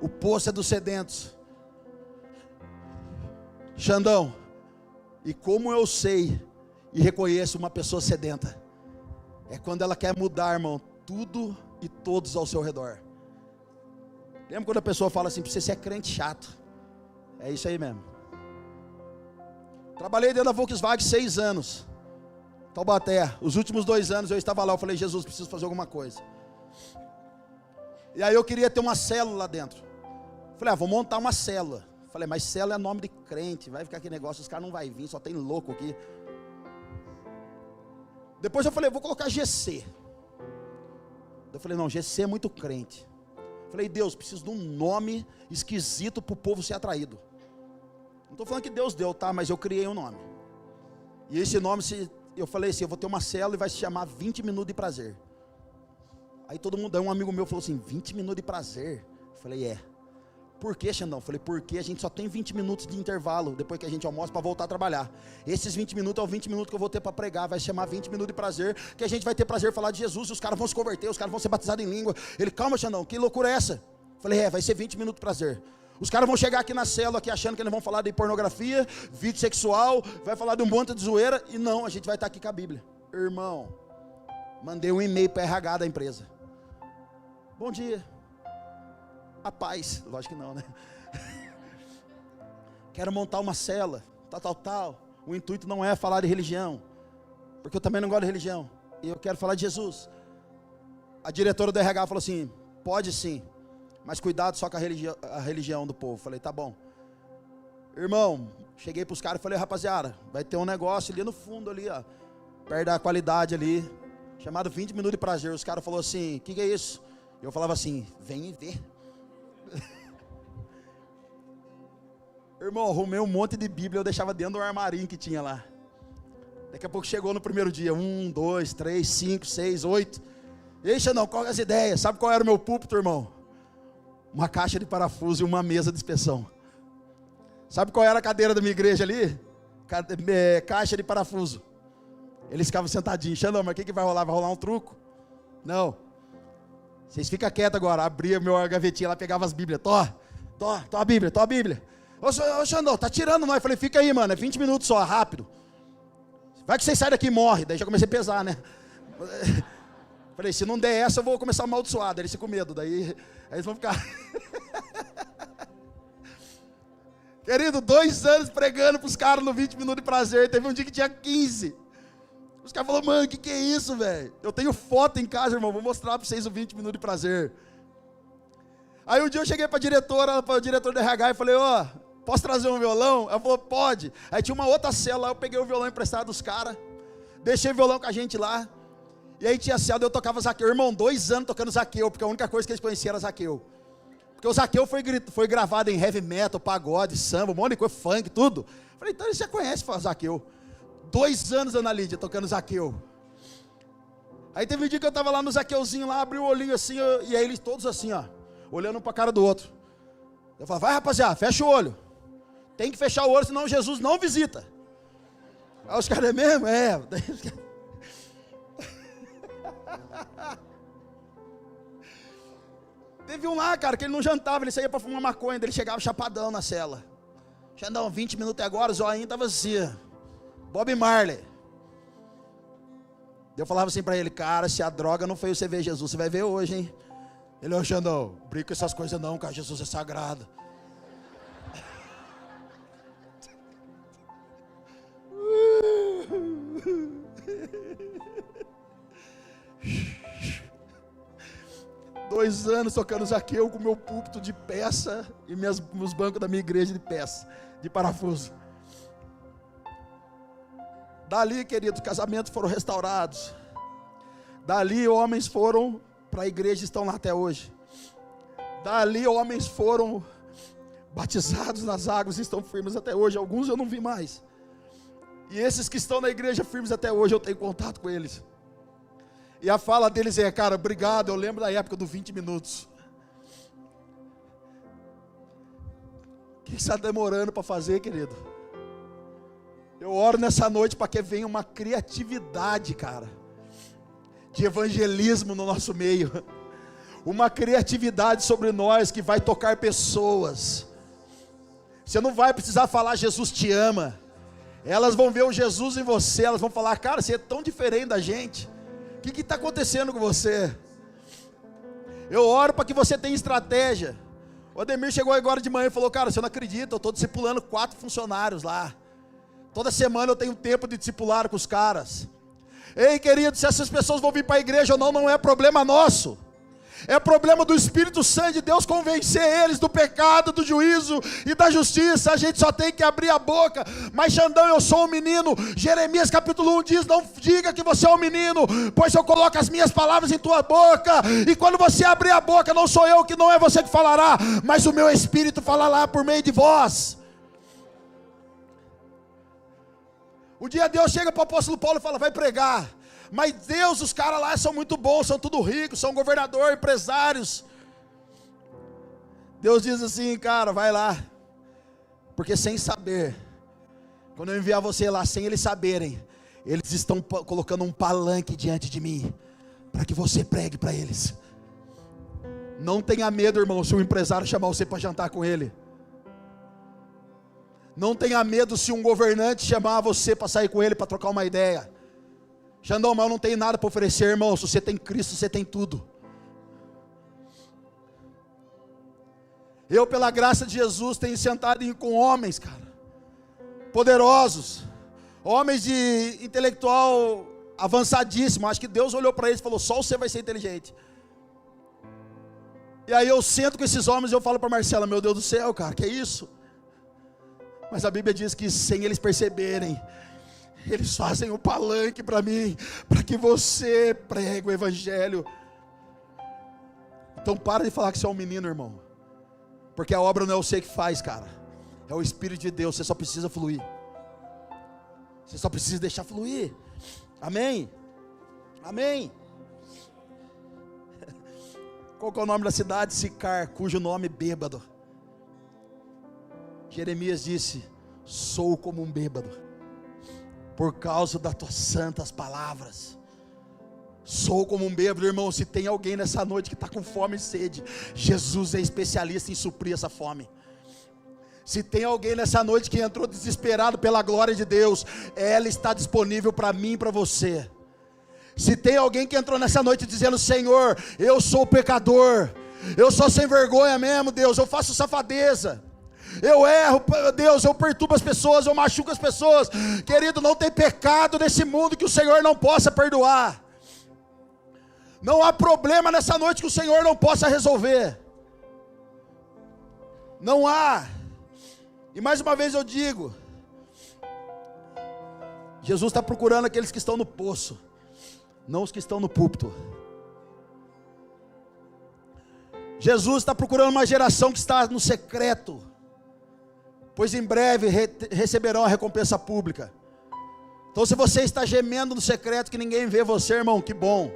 Speaker 1: O poço é dos sedentos. Xandão, e como eu sei e reconheço uma pessoa sedenta? É quando ela quer mudar, irmão, tudo e todos ao seu redor. Lembra quando a pessoa fala assim: você é crente chato? É isso aí mesmo. Trabalhei dentro da Volkswagen 6 anos, Taubaté. Os últimos 2 anos eu estava lá, eu falei: Jesus, preciso fazer alguma coisa. E aí eu queria ter uma célula lá dentro. Falei: vou montar uma célula. Falei: mas célula é nome de crente, vai ficar aquele negócio, os caras não vão vir, só tem louco aqui. Depois eu falei: vou colocar GC. Eu falei: não, GC é muito crente. Falei: Deus, preciso de um nome esquisito para o povo ser atraído. Não estou falando que Deus deu, tá? Mas eu criei um nome. E esse nome, eu falei assim: eu vou ter uma célula e vai se chamar 20 minutos de prazer. Aí todo mundo, aí um amigo meu falou assim: 20 minutos de prazer? Eu falei: é. Por que, Xandão? Eu falei: porque a gente só tem 20 minutos de intervalo depois que a gente almoça para voltar a trabalhar. Esses 20 minutos é os 20 minutos que eu vou ter para pregar. Vai se chamar 20 minutos de prazer, que a gente vai ter prazer em falar de Jesus, e os caras vão se converter, os caras vão ser batizados em língua. Ele: calma, Xandão, que loucura é essa? Eu falei: vai ser 20 minutos de prazer. Os caras vão chegar aqui na célula aqui achando que eles vão falar de pornografia, vídeo sexual, vai falar de um monte de zoeira, e não, a gente vai estar aqui com a Bíblia. Irmão, mandei um e-mail para a RH da empresa: bom dia, a paz. Lógico que não, né? Quero montar uma célula, tal. O intuito não é falar de religião, porque eu também não gosto de religião, e eu quero falar de Jesus. A diretora do RH falou assim: pode sim, mas cuidado só com a religião do povo. Falei: tá bom. Irmão, cheguei para os caras e falei: rapaziada, vai ter um negócio ali no fundo, ali, ó, perto da qualidade ali, chamado 20 minutos de prazer. Os caras falaram assim: o que é isso? Eu falava assim: vem ver. Irmão, arrumei um monte de Bíblia, eu deixava dentro do armarinho que tinha lá. Daqui a pouco chegou no primeiro dia: 1, 2, 3, 5, 6, 8. E aí, Xandão, qual é as ideias? Sabe qual era o meu púlpito, irmão? Uma caixa de parafuso e uma mesa de inspeção. Sabe qual era a cadeira da minha igreja ali? Caixa de parafuso. Eles ficavam sentadinhos: Xandão, mas o que vai rolar? Vai rolar um truco? Não. Vocês ficam quietos agora. Abria meu gavetinha lá, pegava as Bíblias. Tó a Bíblia. Ô Xandão, tá tirando nós. Eu falei: fica aí, mano, é 20 minutos só, rápido. Vai que vocês saem daqui e morrem. Daí já comecei a pesar, né? Falei: se não der essa, eu vou começar a amaldiçoar. Daí eles ficam com medo, daí eles vão ficar. Querido, 2 anos pregando pros caras no 20 minutos de prazer. Teve um dia que tinha 15. Os caras falaram: mano, que é isso, velho? Eu tenho foto em casa, irmão, vou mostrar pra vocês o 20 minutos de prazer. Aí um dia eu cheguei para o diretor do RH e falei: ó, posso trazer um violão? Ela falou: pode. Aí tinha uma outra célula, eu peguei o violão emprestado dos caras, deixei o violão com a gente lá. E aí tinha célula, eu tocava Zaqueu. Irmão, 2 anos tocando Zaqueu, porque a única coisa que eles conheciam era Zaqueu. Porque o Zaqueu foi gravado em heavy metal, pagode, samba, um monte de coisa, funk, tudo. Falei: então eles já conhecem o Zaqueu. 2 anos, Ana Lídia, tocando Zaqueu. Aí teve um dia que eu estava lá no Zaqueuzinho, lá, abri o olhinho assim, e aí eles todos assim, ó, olhando um para a cara do outro. Eu falei: vai, rapaziada, fecha o olho. Tem que fechar o olho, senão Jesus não visita. Aí os caras: é mesmo? É. Teve um lá, cara, que ele não jantava, ele saía para fumar maconha, ele chegava chapadão na cela. Xandão, 20 minutos agora, o zoinho estava assim, Bob Marley. Eu falava assim para ele, cara, se a droga não fez você ver Jesus, você vai ver hoje, hein? Ele, ô Xandão, brinca com essas coisas não, cara, Jesus é sagrado. Dois anos tocando Zaqueu com meu púlpito de peça e meus bancos da minha igreja de peça, de parafuso. Dali, querido, casamentos foram restaurados. Dali, homens foram para a igreja e estão lá até hoje. Dali, homens foram batizados nas águas e estão firmes até hoje. Alguns eu não vi mais. E esses que estão na igreja firmes até hoje, eu tenho contato com eles. E a fala deles é, cara, obrigado, eu lembro da época do 20 minutos. O que você está demorando para fazer, querido? Eu oro nessa noite para que venha uma criatividade, cara, de evangelismo no nosso meio. Uma criatividade sobre nós que vai tocar pessoas. Você não vai precisar falar Jesus te ama. Elas vão ver o Jesus em você, elas vão falar, cara, você é tão diferente da gente. O que está acontecendo com você? Eu oro para que você tenha estratégia. O Ademir chegou agora de manhã e falou, cara, você não acredita, eu estou discipulando 4 funcionários lá. Toda semana eu tenho tempo de discipular com os caras. Ei, querido, se essas pessoas vão vir para a igreja ou não, não é problema nosso. É problema do Espírito Santo de Deus convencer eles do pecado, do juízo e da justiça. A gente só tem que abrir a boca. Mas Xandão, eu sou um menino. Jeremias capítulo 1 diz, não diga que você é um menino, pois eu coloco as minhas palavras em tua boca. E quando você abrir a boca, não sou eu, que não é você que falará, mas o meu Espírito falará por meio de vós. Um dia Deus chega para o apóstolo Paulo e fala, vai pregar. Mas Deus, os caras lá são muito bons, são tudo ricos, são governador, empresários. Deus diz assim, cara, vai lá. Porque sem saber, quando eu enviar você lá, sem eles saberem, eles estão colocando um palanque diante de mim, para que você pregue para eles. Não tenha medo, irmão, se um empresário chamar você para jantar com ele. Não tenha medo se um governante chamar você para sair com ele, para trocar uma ideia. Xandão, mas eu não tenho nada para oferecer, irmão. Se você tem Cristo, você tem tudo. Eu, pela graça de Jesus, tenho sentado com homens, cara, poderosos, homens de intelectual avançadíssimo. Acho que Deus olhou para eles e falou, só você vai ser inteligente. E aí eu sento com esses homens e eu falo para Marcela, meu Deus do céu, cara, que é isso? Mas a Bíblia diz que sem eles perceberem, eles fazem um palanque para mim, para que você pregue o evangelho. Então para de falar que você é um menino, irmão, porque a obra não é você que faz, cara, é o Espírito de Deus. Você só precisa fluir, você só precisa deixar fluir. Amém? Amém? Qual que é o nome da cidade? Sicar, cujo nome é bêbado. Jeremias disse, sou como um bêbado, por causa das tuas santas palavras. Sou como um bêbado, irmão. Se tem alguém nessa noite que está com fome e sede, Jesus é especialista em suprir essa fome. Se tem alguém nessa noite que entrou desesperado pela glória de Deus, ela está disponível para mim e para você. Se tem alguém que entrou nessa noite dizendo, Senhor, eu sou pecador, eu sou sem vergonha mesmo, Deus, eu faço safadeza, eu erro, Deus, eu perturbo as pessoas, eu machuco as pessoas. Querido, não tem pecado nesse mundo que o Senhor não possa perdoar. Não há problema nessa noite que o Senhor não possa resolver. Não há. E mais uma vez eu digo, Jesus está procurando aqueles que estão no poço, não os que estão no púlpito. Jesus está procurando uma geração que está no secreto, pois em breve receberão a recompensa pública. Então se você está gemendo no secreto que ninguém vê você, irmão, que bom.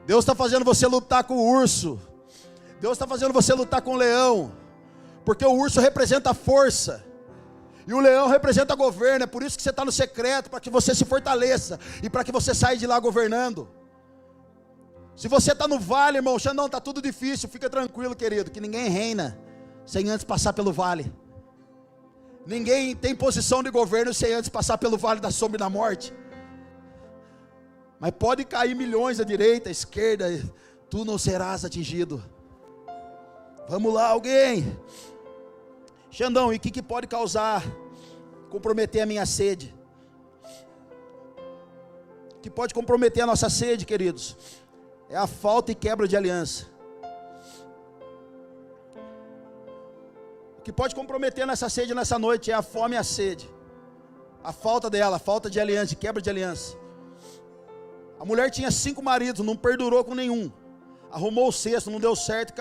Speaker 1: Deus está fazendo você lutar com o urso, Deus está fazendo você lutar com o leão, porque o urso representa a força, e o leão representa governo. É por isso que você está no secreto, para que você se fortaleça, e para que você saia de lá governando. Se você está no vale, irmão, não, está tudo difícil, fica tranquilo, querido, que ninguém reina sem antes passar pelo vale. Ninguém tem posição de governo sem antes passar pelo vale da sombra e da morte. Mas pode cair milhões à direita, à esquerda, tu não serás atingido. Vamos lá, alguém. Xandão, e o que pode causar, comprometer a minha sede? O que pode comprometer a nossa sede, queridos? É a falta e quebra de aliança. O que pode comprometer nessa sede nessa noite é a fome e a sede. A falta dela, a falta de aliança, de quebra de aliança. A mulher tinha 5 maridos, não perdurou com nenhum. Arrumou o 6º, não deu certo,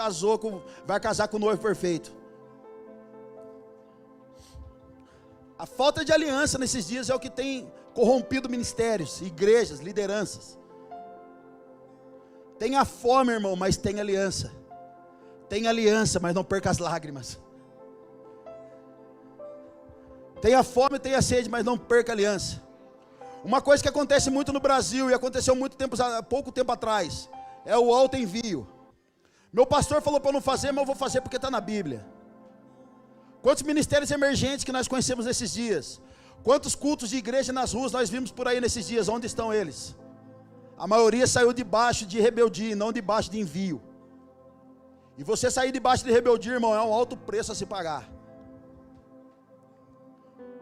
Speaker 1: vai casar com o noivo perfeito. A falta de aliança nesses dias é o que tem corrompido ministérios, igrejas, lideranças. Tenha fome, irmão, mas tenha aliança. Tenha aliança, mas não perca as lágrimas. Tenha fome, tenha sede, mas não perca a aliança. Uma coisa que acontece muito no Brasil, e aconteceu pouco tempo atrás, é o alto envio. Meu pastor falou para eu não fazer, mas eu vou fazer porque está na Bíblia. Quantos ministérios emergentes que nós conhecemos nesses dias? Quantos cultos de igreja nas ruas nós vimos por aí nesses dias? Onde estão eles? A maioria saiu debaixo de rebeldia, não debaixo de envio. E você sair debaixo de rebeldia, irmão, é um alto preço a se pagar.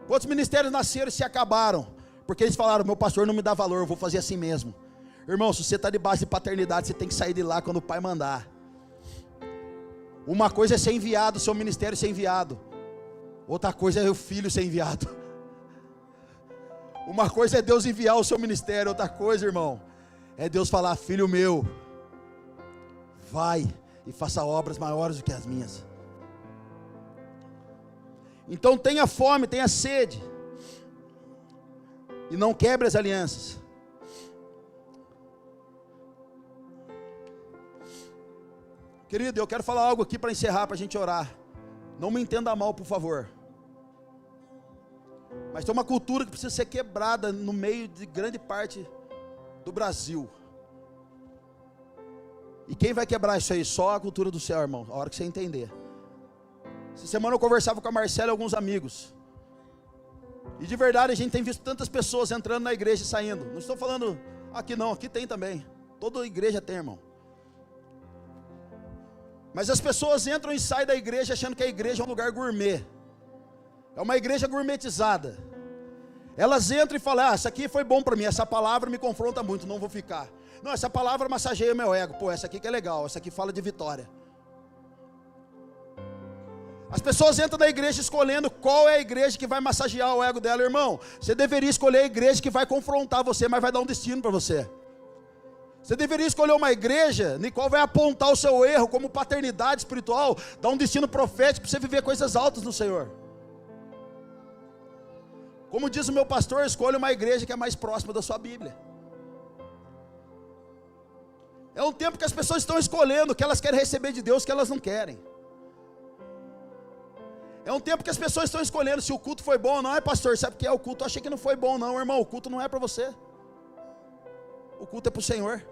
Speaker 1: Quantos ministérios nasceram e se acabaram? Porque eles falaram, meu pastor não me dá valor, eu vou fazer assim mesmo. Irmão, se você está debaixo de paternidade, você tem que sair de lá quando o pai mandar. Uma coisa é ser enviado, seu ministério ser enviado. Outra coisa é o filho ser enviado. Uma coisa é Deus enviar o seu ministério, outra coisa, irmão, é Deus falar, filho meu, vai e faça obras maiores do que as minhas. Então tenha fome, tenha sede, e não quebre as alianças. Querido, eu quero falar algo aqui para encerrar, para a gente orar. Não me entenda mal, por favor. Mas tem uma cultura que precisa ser quebrada no meio de grande parte do Brasil. E quem vai quebrar isso aí? Só a cultura do céu, irmão, a hora que você entender. Essa semana eu conversava com a Marcela e alguns amigos. E de verdade a gente tem visto tantas pessoas entrando na igreja e saindo. Não estou falando aqui não, aqui tem também. Toda igreja tem, irmão. Mas as pessoas entram e saem da igreja achando que a igreja é um lugar gourmet. É uma igreja gourmetizada. Elas entram e falam, essa aqui foi bom para mim, essa palavra me confronta muito, não vou ficar. Não, essa palavra massageia o meu ego. Pô, essa aqui que é legal, essa aqui fala de vitória. As pessoas entram na igreja escolhendo qual é a igreja que vai massagear o ego dela. Irmão, você deveria escolher a igreja que vai confrontar você, mas vai dar um destino para você. Você deveria escolher uma igreja na qual vai apontar o seu erro como paternidade espiritual, dar um destino profético para você viver coisas altas no Senhor. Como diz o meu pastor, escolha uma igreja que é mais próxima da sua Bíblia. É um tempo que as pessoas estão escolhendo o que elas querem receber de Deus, o que elas não querem. É um tempo que as pessoas estão escolhendo se o culto foi bom ou não. Pastor, sabe o que é o culto? Eu achei que não foi bom não, irmão. O culto não é para você. O culto é para o Senhor.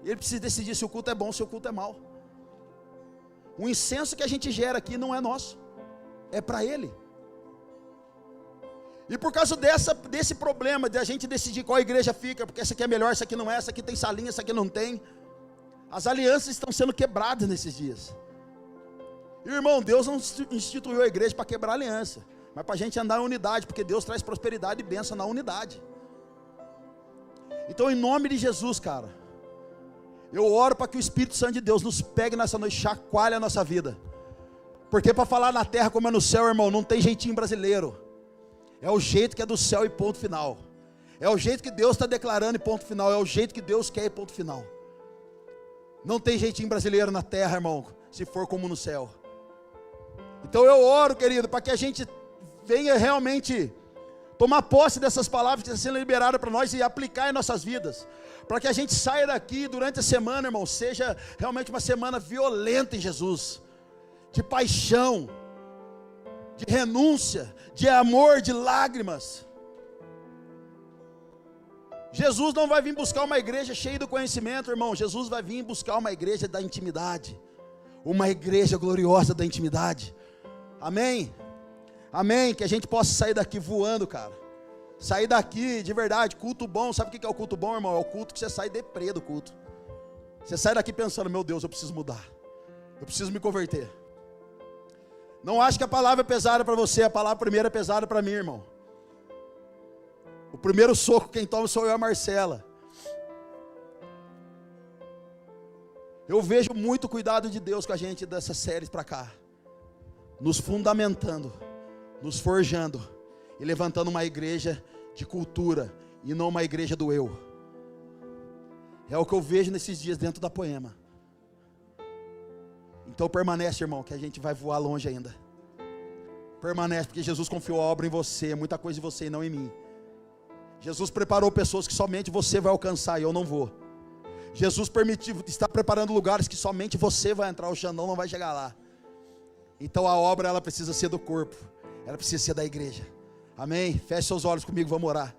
Speaker 1: Ele precisa decidir se o culto é bom ou se o culto é mau. O incenso que a gente gera aqui não é nosso, é para Ele. E por causa desse problema de a gente decidir qual igreja fica, porque essa aqui é melhor, essa aqui não é, essa aqui tem salinha, essa aqui não tem, as alianças estão sendo quebradas nesses dias. E, irmão, Deus não instituiu a igreja para quebrar aliança, mas para a gente andar em unidade, porque Deus traz prosperidade e bênção na unidade. Então, em nome de Jesus, cara, eu oro para que o Espírito Santo de Deus nos pegue nessa noite, chacoalhe a nossa vida. Porque para falar na terra como é no céu, irmão, não tem jeitinho brasileiro. É o jeito que é do céu e ponto final. É o jeito que Deus está declarando e ponto final. É o jeito que Deus quer e ponto final. Não tem jeitinho brasileiro na terra, irmão, se for como no céu. Então eu oro, querido, para que a gente venha realmente tomar posse dessas palavras que estão sendo liberadas para nós e aplicar em nossas vidas. Para que a gente saia daqui durante a semana, irmão, seja realmente uma semana violenta em Jesus. De paixão, de renúncia, de amor, de lágrimas. Jesus não vai vir buscar uma igreja cheia do conhecimento, irmão. Jesus vai vir buscar uma igreja da intimidade. Uma igreja gloriosa da intimidade. Amém? Amém? Que a gente possa sair daqui voando, cara. Sair daqui, de verdade, culto bom. Sabe o que é o culto bom, irmão? É o culto que você sai deprê do culto. Você sai daqui pensando, meu Deus, eu preciso mudar. Eu preciso me converter. Não acho que a palavra é pesada para você, a palavra primeira é pesada para mim, irmão. O primeiro soco quem toma sou eu e a Marcela. Eu vejo muito cuidado de Deus com a gente dessas séries para cá. Nos fundamentando, nos forjando e levantando uma igreja de cultura e não uma igreja do eu. É o que eu vejo nesses dias dentro da Poema. Então permanece, irmão, que a gente vai voar longe ainda. Permanece, porque Jesus confiou a obra em você, muita coisa em você e não em mim. Jesus preparou pessoas que somente você vai alcançar e eu não vou. Jesus está preparando lugares que somente você vai entrar, o Xandão não vai chegar lá. Então a obra ela precisa ser do corpo, ela precisa ser da igreja. Amém? Feche seus olhos comigo, vamos orar.